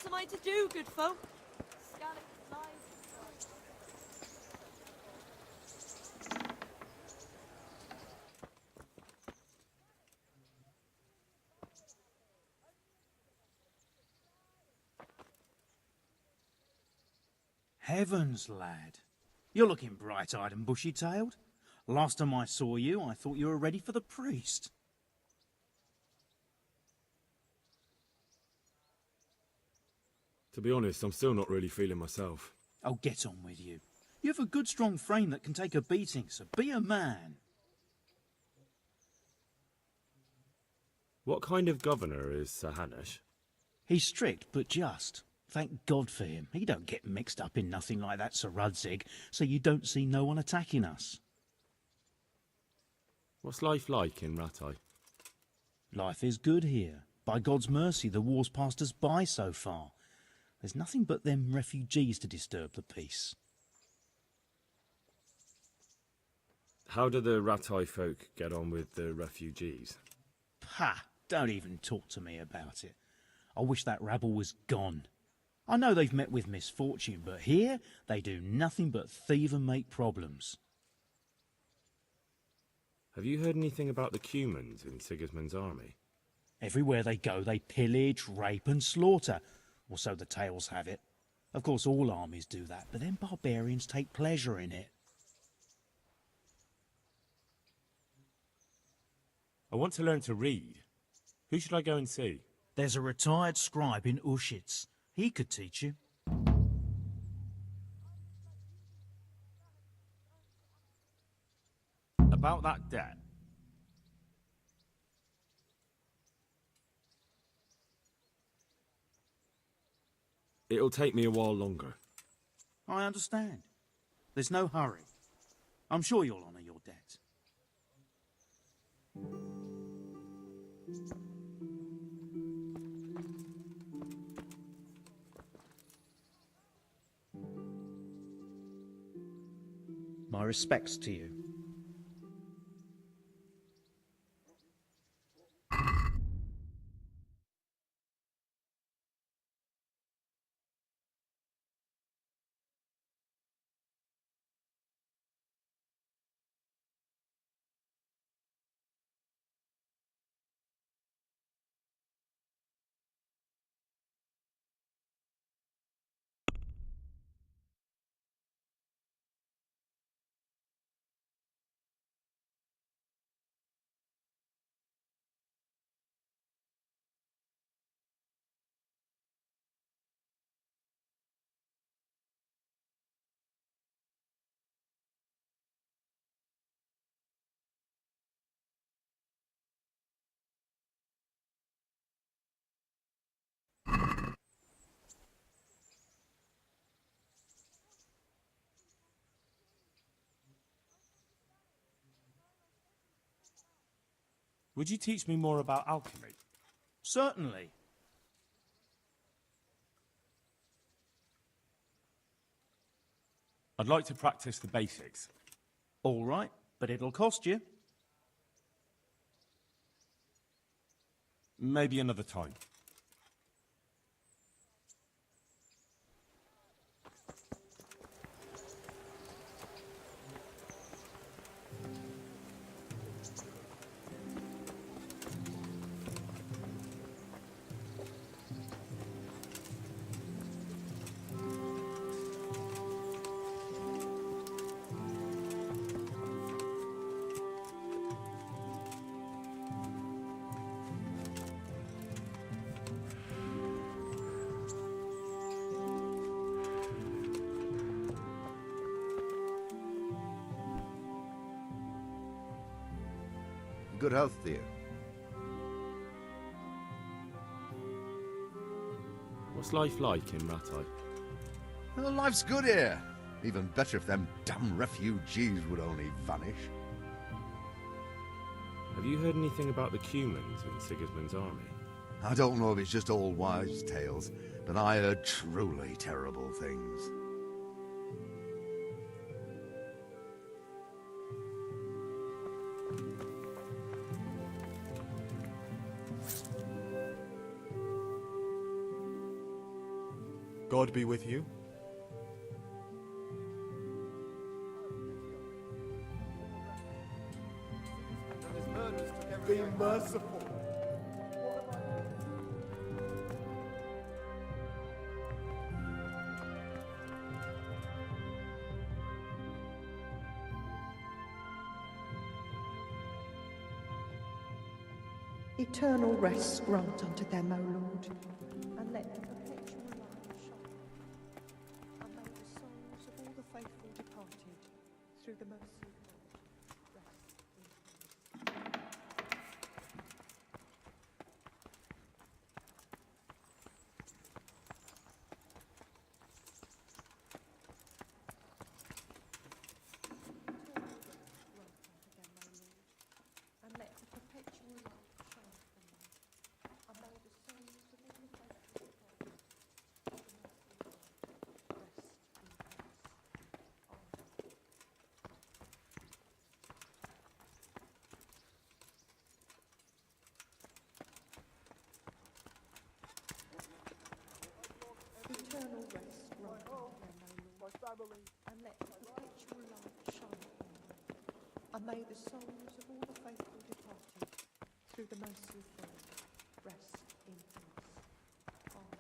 What am I to do, good folk? Scanning lies. Heavens, lad. You're looking bright-eyed and bushy-tailed. Last time I saw you, I thought you were ready for the priest. To be honest, I'm still not really feeling myself. Oh, get on with you. You have a good, strong frame that can take a beating, so be a man. What kind of governor is Sir Hanush? He's strict, but just. Thank God for him. He don't get mixed up in nothing like that, Sir Rudzig, so you don't see no one attacking us. What's life like in Rattay? Life is good here. By God's mercy, the war's passed us by so far. There's nothing but them refugees to disturb the peace. How do the Rattay folk get on with the refugees? Pah! Don't even talk to me about it. I wish that rabble was gone. I know they've met with misfortune, but here they do nothing but thieve and make problems. Have you heard anything about the Cumans in Sigismund's army? Everywhere they go, they pillage, rape and slaughter, or so the tales have it. Of course, all armies do that, but them barbarians take pleasure in it. I want to learn to read. Who should I go and see? There's a retired scribe in Ushitz. He could teach you. About that debt. It'll take me a while longer. I understand. There's no hurry. I'm sure you'll honour your debt. My respects to you. Would you teach me more about alchemy? Certainly. I'd like to practice the basics. All right, but it'll cost you. Maybe another time. Good health, dear. What's life like in Rattay? Well, life's good here. Even better if them damn refugees would only vanish. Have you heard anything about the Cumans in Sigismund's army? I don't know if it's just all wives' tales, but I heard truly terrible things. God be with you. Be merciful. Eternal rest grant unto them, O Lord, and let them perpetual light shine. And may the souls of all the faithful departed, through the mercy of God, rest in peace. And let the perpetual light shine from them. And may the souls of all the faithful departed, through the mercy of God, rest in peace. Amen. Eternal rest grant unto them, O Lord, and let the perpetual light shine from them. And may the souls of all the faithful departed, through the mercy of God, rest in peace. Amen.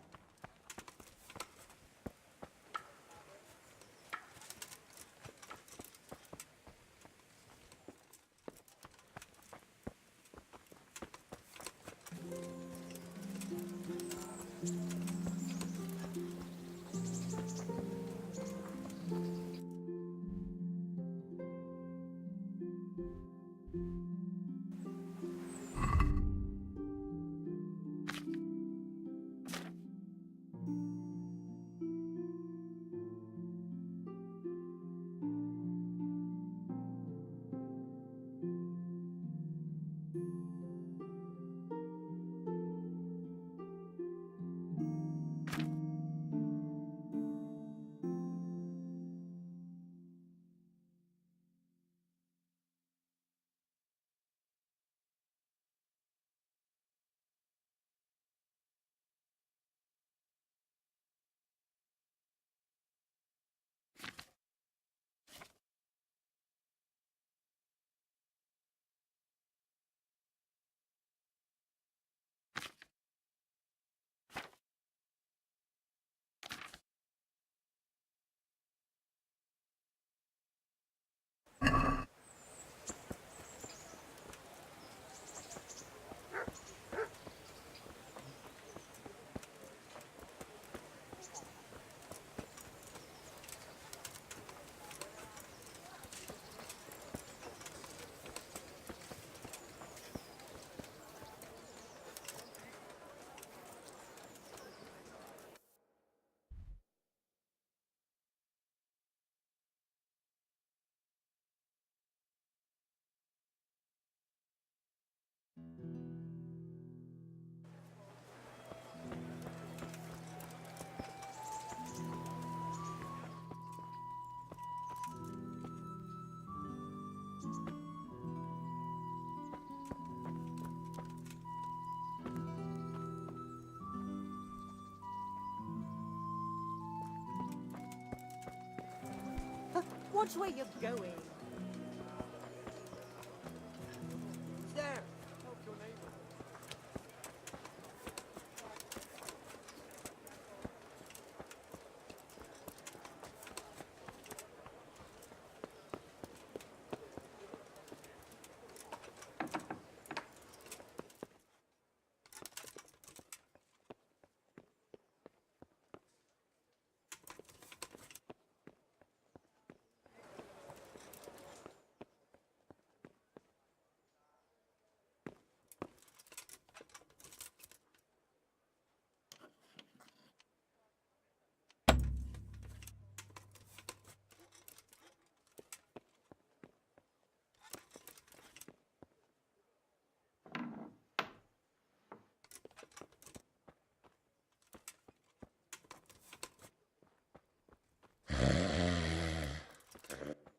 Watch where you're going. There. Help your neighbor.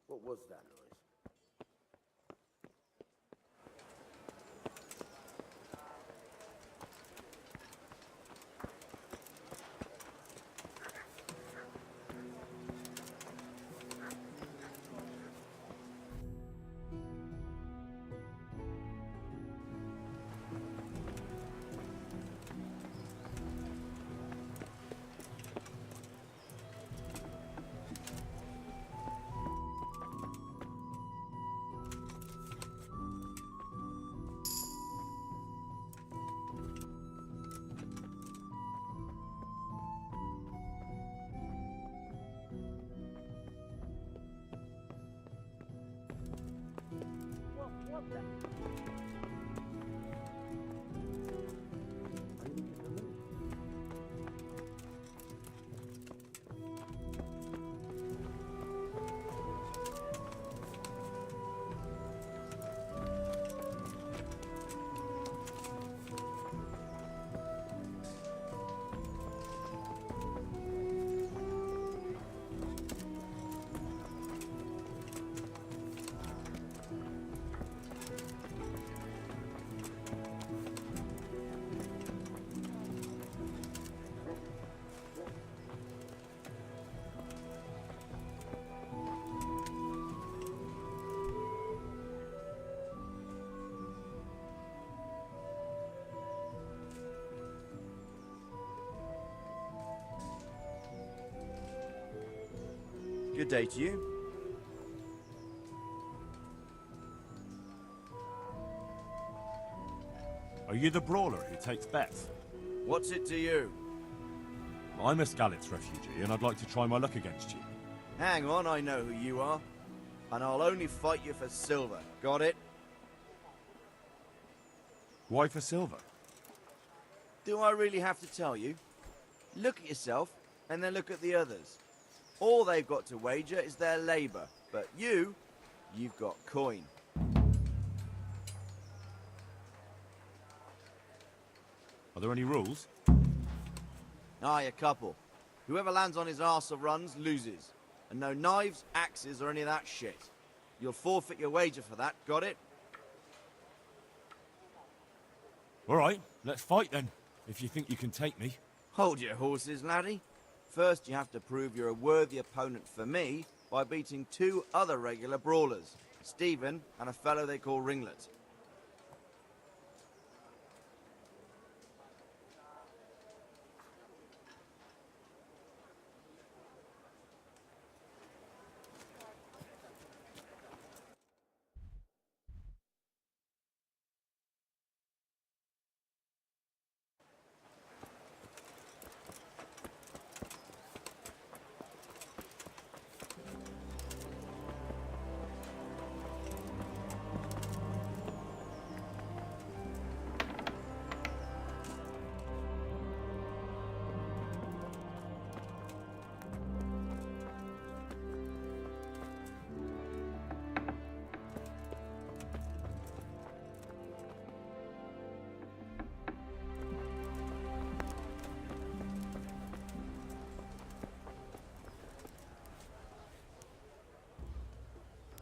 What was that noise? Good day to you. Are you the brawler who takes bets? What's it to you? I'm a Skalitz refugee, and I'd like to try my luck against you. Hang on, I know who you are. And I'll only fight you for silver. Got it? Why for silver? Do I really have to tell you? Look at yourself, and then look at the others. All they've got to wager is their labor. But you've got coin. Are there any rules? Aye, a couple. Whoever lands on his arse or runs, loses. And no knives, axes, or any of that shit. You'll forfeit your wager for that, got it? All right, let's fight then, if you think you can take me. Hold your horses, laddie. First, you have to prove you're a worthy opponent for me by beating 2 other regular brawlers, Stephen and a fellow they call Ringlet.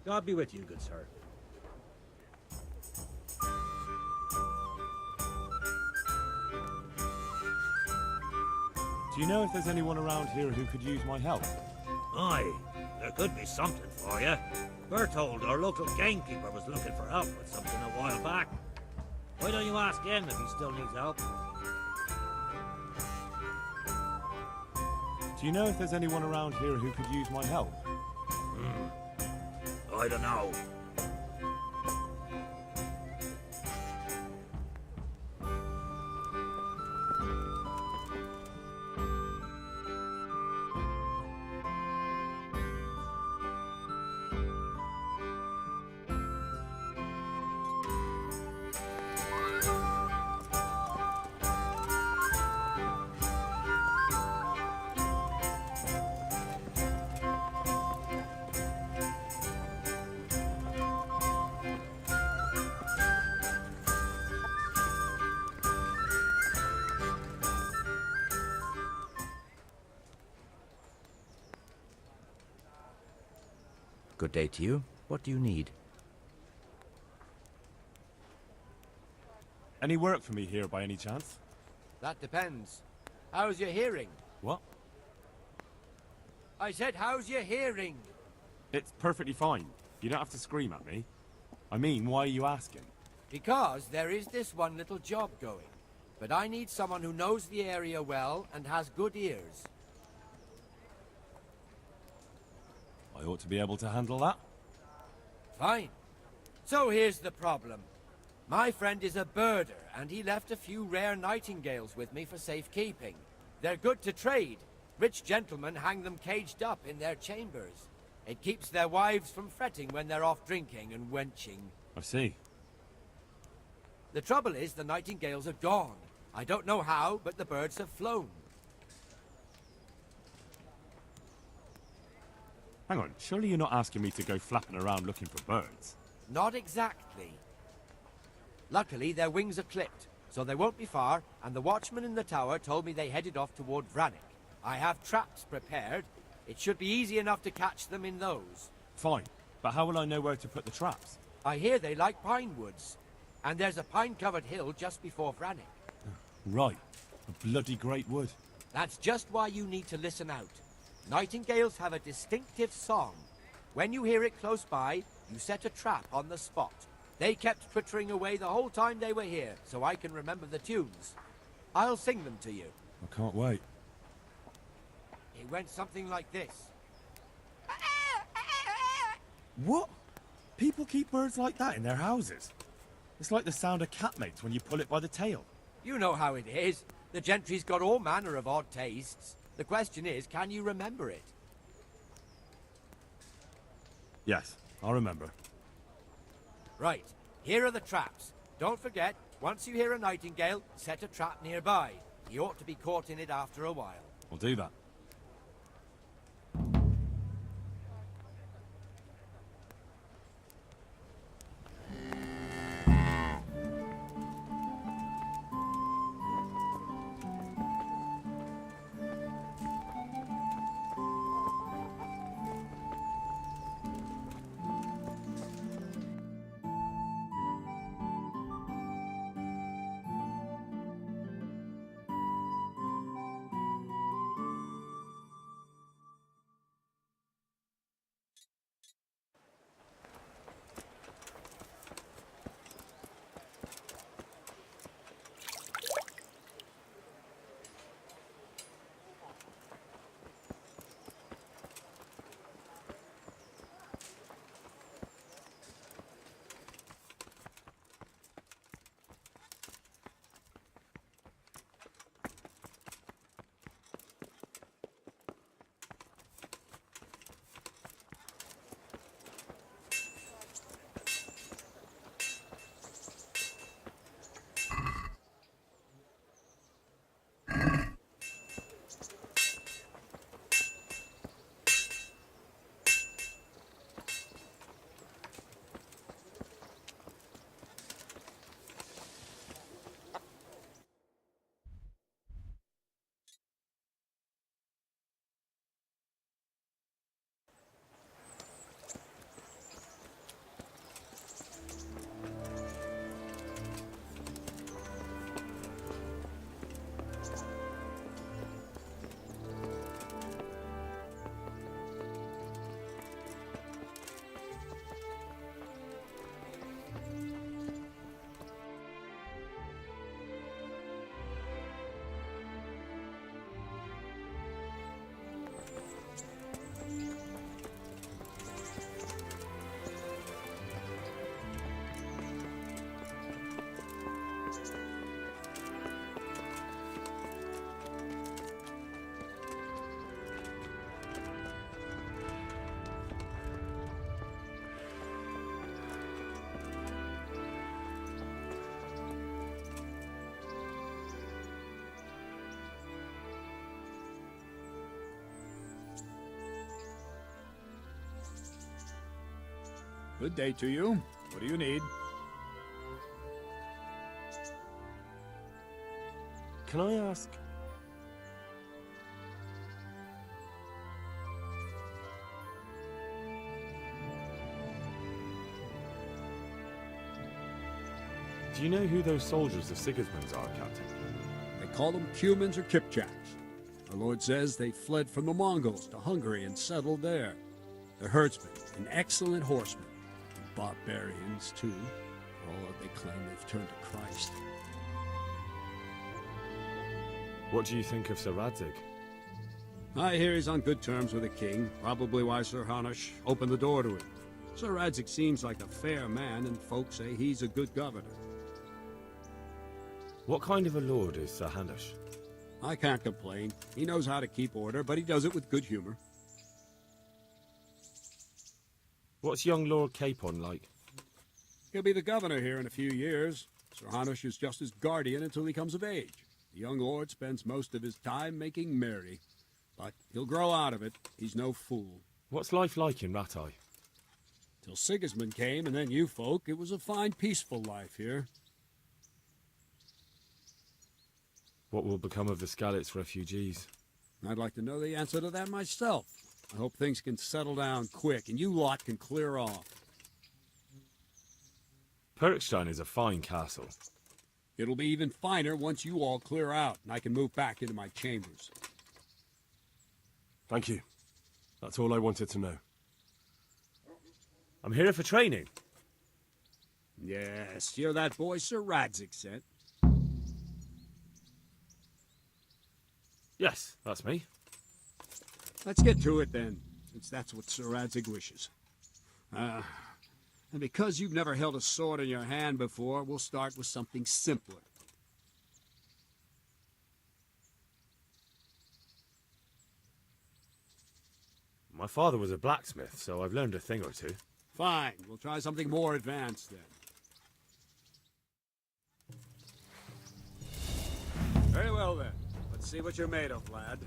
God be with you, good sir. Do you know if there's anyone around here who could use my help? Aye, there could be something for you. We're told our local gamekeeper was looking for help with something a while back. Why don't you ask him if he still needs help? Do you know if there's anyone around here who could use my help? I don't know. Good day to you. What do you need? Any work for me here by any chance? That depends. How's your hearing? What? I said, how's your hearing? It's perfectly fine. You don't have to scream at me. I mean, why are you asking? Because there is this one little job going. But I need someone who knows the area well and has good ears. I ought to be able to handle that. Fine. So here's the problem. My friend is a birder, and he left a few rare nightingales with me for safekeeping. They're good to trade. Rich gentlemen hang them caged up in their chambers. It keeps their wives from fretting when they're off drinking and wenching. I see. The trouble is the nightingales are gone. I don't know how, but the birds have flown. Hang on, surely you're not asking me to go flapping around looking for birds? Not exactly. Luckily, their wings are clipped, so they won't be far, and the watchman in the tower told me they headed off toward Vranik. I have traps prepared. It should be easy enough to catch them in those. Fine, but how will I know where to put the traps? I hear they like pine woods, and there's a pine-covered hill just before Vranik. Right, a bloody great wood. That's just why you need to listen out. Nightingales have a distinctive song. When you hear it close by, you set a trap on the spot. They kept twittering away the whole time they were here, so I can remember the tunes. I'll sing them to you. I can't wait. It went something like this. What? People keep birds like that in their houses? It's like the sound a cat makes when you pull it by the tail. You know how it is. The gentry's got all manner of odd tastes. The question is, can you remember it? Yes, I'll remember. Right, here are the traps. Don't forget, once you hear a nightingale, set a trap nearby. He ought to be caught in it after a while. We'll do that. Good day to you. What do you need? Can I ask... Do you know who those soldiers of Sigismund's are, Captain? They call them Cumans or Kipchaks. Our lord says they fled from the Mongols to Hungary and settled there. They're herdsmen and excellent horsemen. Barbarians, too, for all that they claim they've turned to Christ. What do you think of Sir Radzig? I hear he's on good terms with the king, probably why Sir Hanush opened the door to him. Sir Radzig seems like a fair man, and folks say he's a good governor. What kind of a lord is Sir Hanush? I can't complain. He knows how to keep order, but he does it with good humor. What's young Lord Capon like? He'll be the governor here in a few years. Sir Hanush is just his guardian until he comes of age. The young lord spends most of his time making merry. But he'll grow out of it. He's no fool. What's life like in Rattay? Till Sigismund came, and then you folk, it was a fine, peaceful life here. What will become of the Skalitz refugees? I'd like to know the answer to that myself. I hope things can settle down quick, and you lot can clear off. Perkstein is a fine castle. It'll be even finer once you all clear out, and I can move back into my chambers. Thank you. That's all I wanted to know. I'm here for training. Yes, you're that boy Sir Radzig sent. Yes, that's me. Let's get to it then, since that's what Sir Radzig wishes. And because you've never held a sword in your hand before, we'll start with something simpler. My father was a blacksmith, so I've learned a thing or two. Fine, we'll try something more advanced then. Very well then. Let's see what you're made of, lad.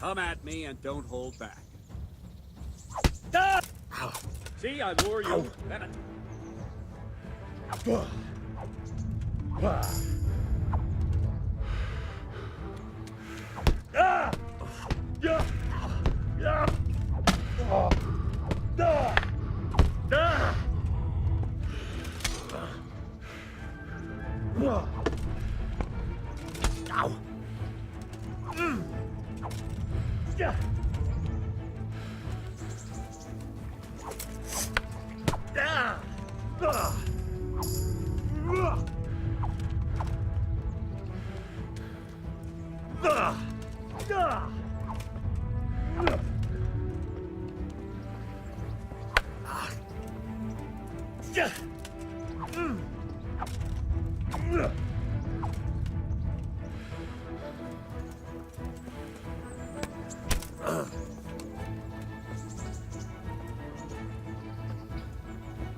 Come at me and don't hold back. See, I lure you. Then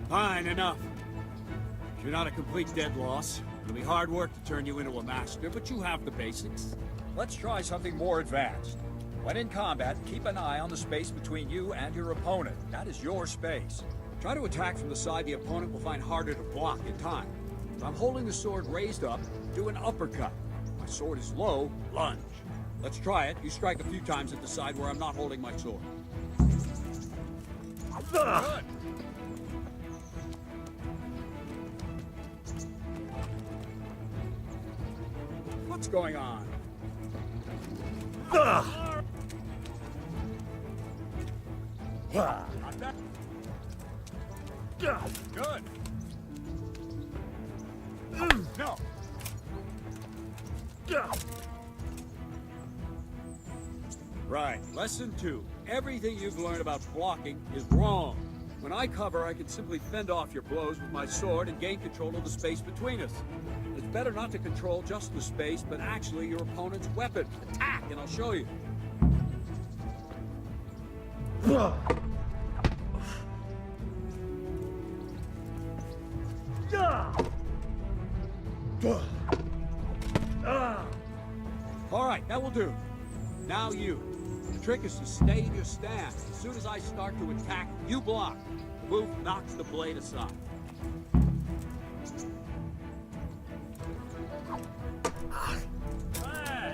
Fine, enough. You're not a complete dead loss. It'll be hard work to turn you into a master, but you have the basics. Let's try something more advanced. When in combat, keep an eye on the space between you and your opponent. That is your space. Try to attack from the side the opponent will find harder to block in time. If I'm holding the sword raised up, do an uppercut. If my sword is low, lunge. Let's try it. You strike a few times at the side where I'm not holding my sword. Good. What's going on? Not bad. Good. No. Right. Lesson 2. Everything you've learned about blocking is wrong. When I cover, I can simply fend off your blows with my sword and gain control of the space between us. It's better not to control just the space, but actually your opponent's weapon. Attack, and I'll show you. All right, that will do. Now you. The trick is to stay in your stance. As soon as I start to attack, you block. The move knocks the blade aside.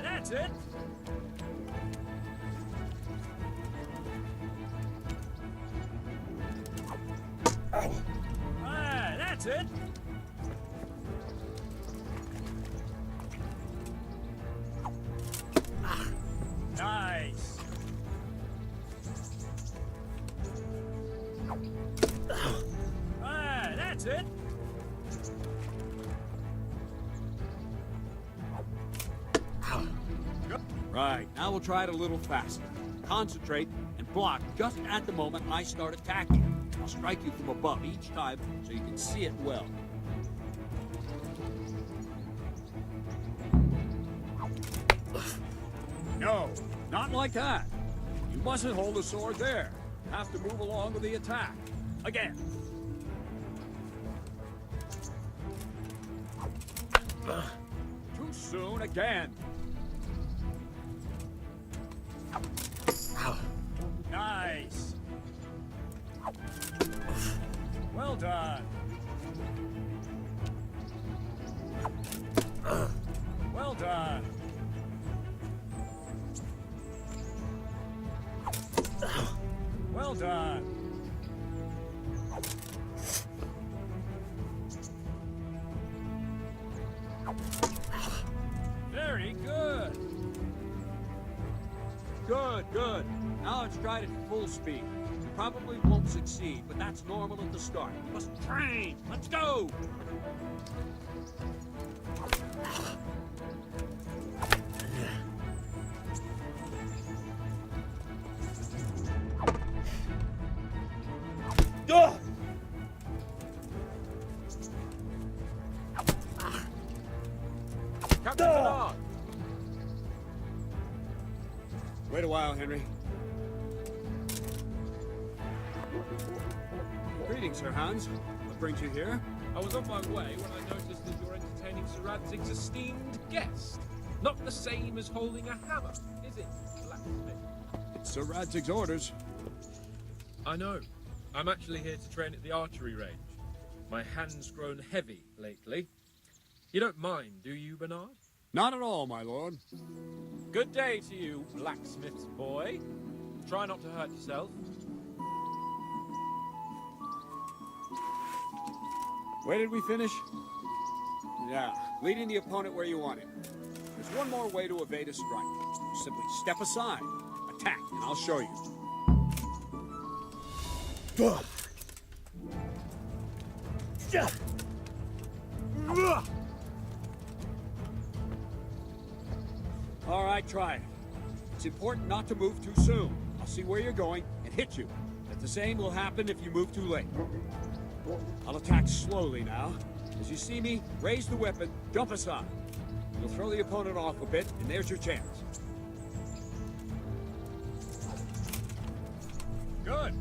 That's it. That's it. Nice. That's it. Right, now we'll try it a little faster. Concentrate and block just at the moment I start attacking. I'll strike you from above each time so you can see it well. No, not like that. You mustn't hold the sword there. You have to move along with the attack. Again. Too soon again. Nice. Well done. Well done. Well done. Very good. Good, good. Now let's try it at full speed. You probably won't succeed, but that's normal at the start. You must train. Let's go. Captain Bernard. Wait a while, Henry. Greetings, Sir Hans. What brings you here? I was on my way when I noticed that you're entertaining Sir Radzig's esteemed guest. Not the same as holding a hammer, is it, blacksmith? It's Sir Radzig's orders. I know. I'm actually here to train at the archery range. My hand's grown heavy lately. You don't mind, do you, Bernard? Not at all, my lord. Good day to you, blacksmith's boy. Try not to hurt yourself. Where did we finish? Yeah, leading the opponent where you want him. There's one more way to evade a strike. You simply step aside, attack, and I'll show you. All right, try it. It's important not to move too soon. I'll see where you're going and hit you. But the same will happen if you move too late. I'll attack slowly now. As you see me, raise the weapon, jump aside. You'll throw the opponent off a bit, and there's your chance. Good.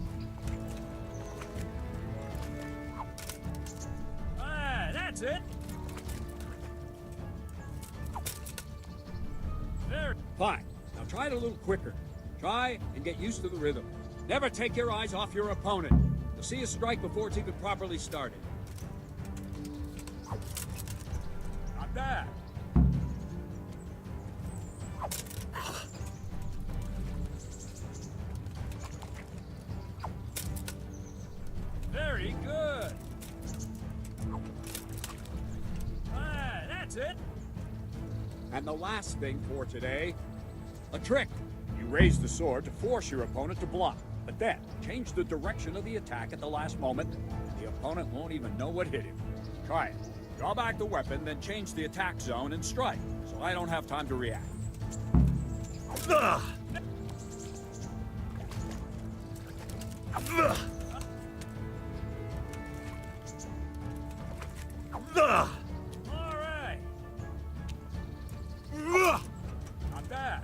Ah, that's it. There. Fine. Now try it a little quicker. Try and get used to the rhythm. Never take your eyes off your opponent. You'll see a strike before it's even properly started. Not bad. Very good. Ah, that's it. And the last thing for today, a trick. You raise the sword to force your opponent to block, but then change the direction of the attack at the last moment. The opponent won't even know what hit him. Try it. Draw back the weapon, then change the attack zone and strike, so I don't have time to react. All right. Not bad.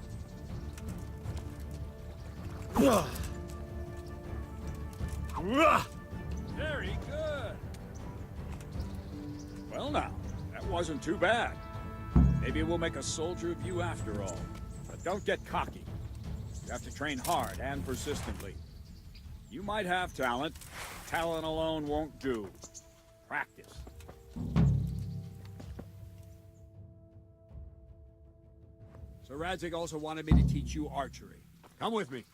Very good. Well now, that wasn't too bad. Maybe we'll make a soldier of you after all. But don't get cocky. You have to train hard and persistently. You might have talent. Talent alone won't do. Practice. So Radzig also wanted me to teach you archery. Come with me.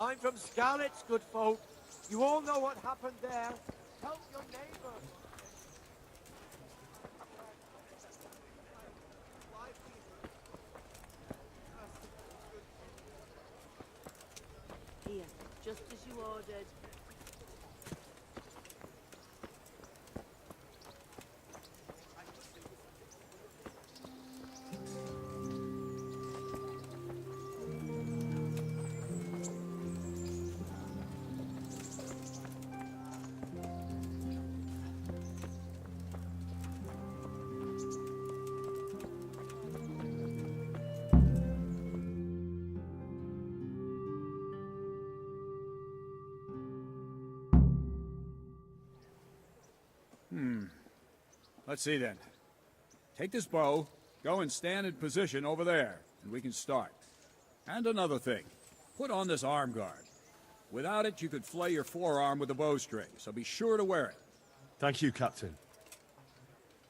I'm from Skalitz, good folk. You all know what happened there. Help your neighbor. Here, just as you ordered. Let's see then. Take this bow, go and stand in position over there, and we can start. And another thing, put on this arm guard. Without it, you could flay your forearm with a bowstring, so be sure to wear it. Thank you, Captain.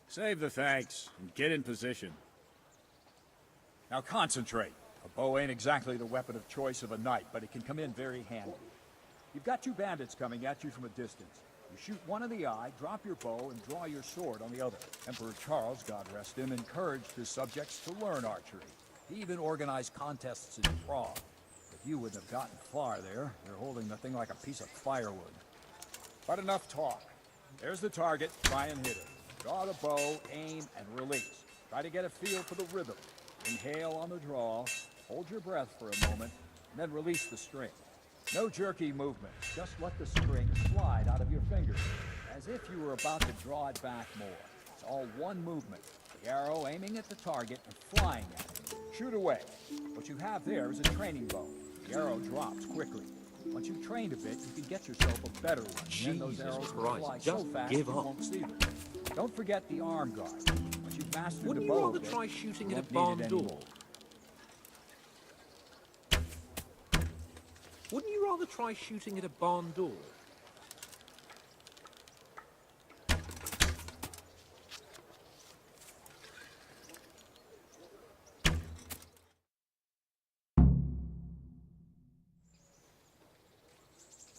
Save the thanks, and get in position. Now concentrate. A bow ain't exactly the weapon of choice of a knight, but it can come in very handy. You've got two bandits coming at you from a distance. You shoot one in the eye, drop your bow, and draw your sword on the other. Emperor Charles, God rest him, encouraged his subjects to learn archery. He even organized contests in Prague. If you wouldn't have gotten far there, you're holding the thing like a piece of firewood. But enough talk. There's the target, try and hit it. Draw the bow, aim, and release. Try to get a feel for the rhythm. Inhale on the draw, hold your breath for a moment, and then release the string. No jerky movement, just let the string slide out of your fingers, as if you were about to draw it back more. It's all one movement, the arrow aiming at the target and flying at it. Shoot away. What you have there is a training bow. The arrow drops quickly. Once you've trained a bit, you can get yourself a better one. Then those arrows will fly so fast you won't see them. Don't forget the arm guard. Once you've mastered Wouldn't the you bow rather a bit, try shooting you at a won't need barn it door? anymore. Wouldn't you rather try shooting at a barn door?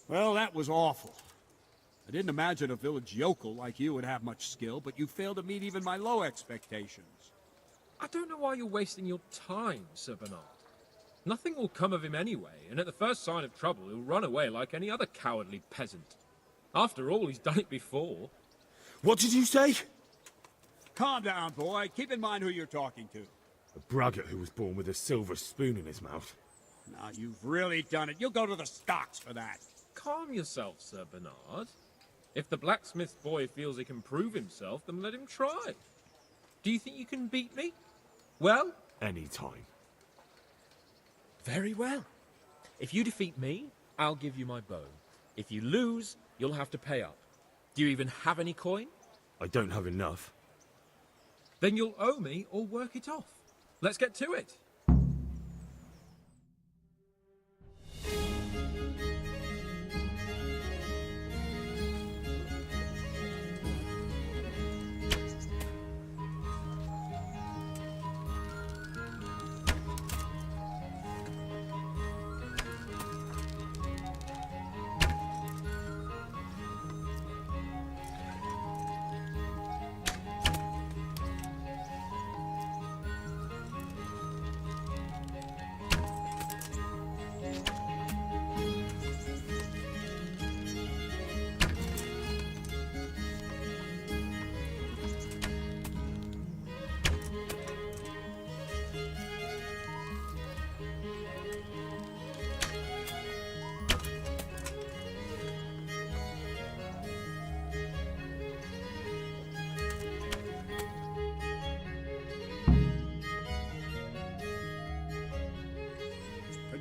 Well, that was awful. I didn't imagine a village yokel like you would have much skill, but you failed to meet even my low expectations. I don't know why you're wasting your time, Sir Bernard. Nothing will come of him anyway, and at the first sign of trouble, he'll run away like any other cowardly peasant. After all, he's done it before. What did you say? Calm down, boy. Keep in mind who you're talking to. A braggart who was born with a silver spoon in his mouth. Now, you've really done it. You'll go to the stocks for that. Calm yourself, Sir Bernard. If the blacksmith boy feels he can prove himself, then let him try. Do you think you can beat me? Well? Any time. Very well. If you defeat me, I'll give you my bow. If you lose, you'll have to pay up. Do you even have any coin? I don't have enough. Then you'll owe me or work it off. Let's get to it.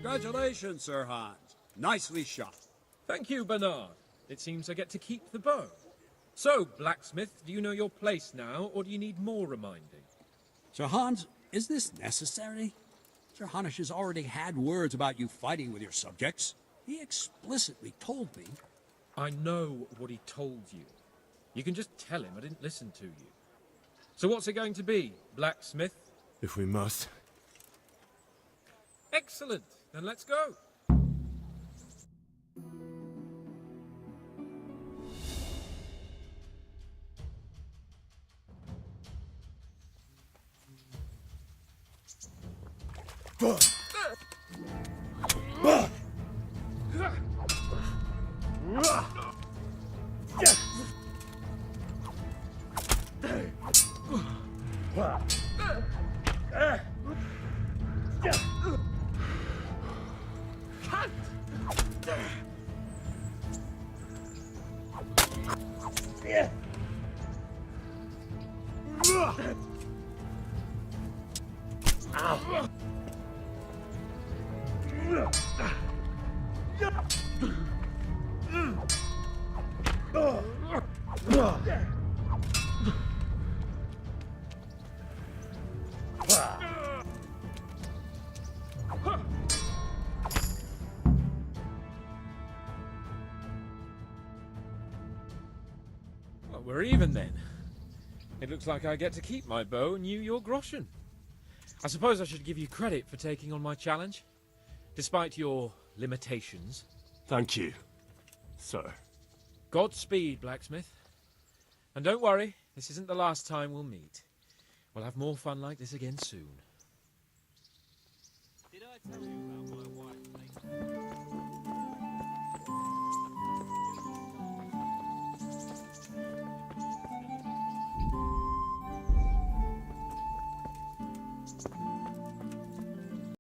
Congratulations, Sir Hans. Nicely shot. Thank you, Bernard. It seems I get to keep the bow. So, blacksmith, do you know your place now, or do you need more reminding? Sir Hans, is this necessary? Sir Hanush has already had words about you fighting with your subjects. He explicitly told me. I know what he told you. You can just tell him I didn't listen to you. So what's it going to be, blacksmith? If we must. Excellent. Then let's go. Well, we're even then. It looks like I get to keep my bow and you your groschen. I suppose I should give you credit for taking on my challenge, despite your limitations. Thank you, sir. Godspeed, blacksmith. And don't worry, this isn't the last time we'll meet. We'll have more fun like this again soon. Did I tell you about my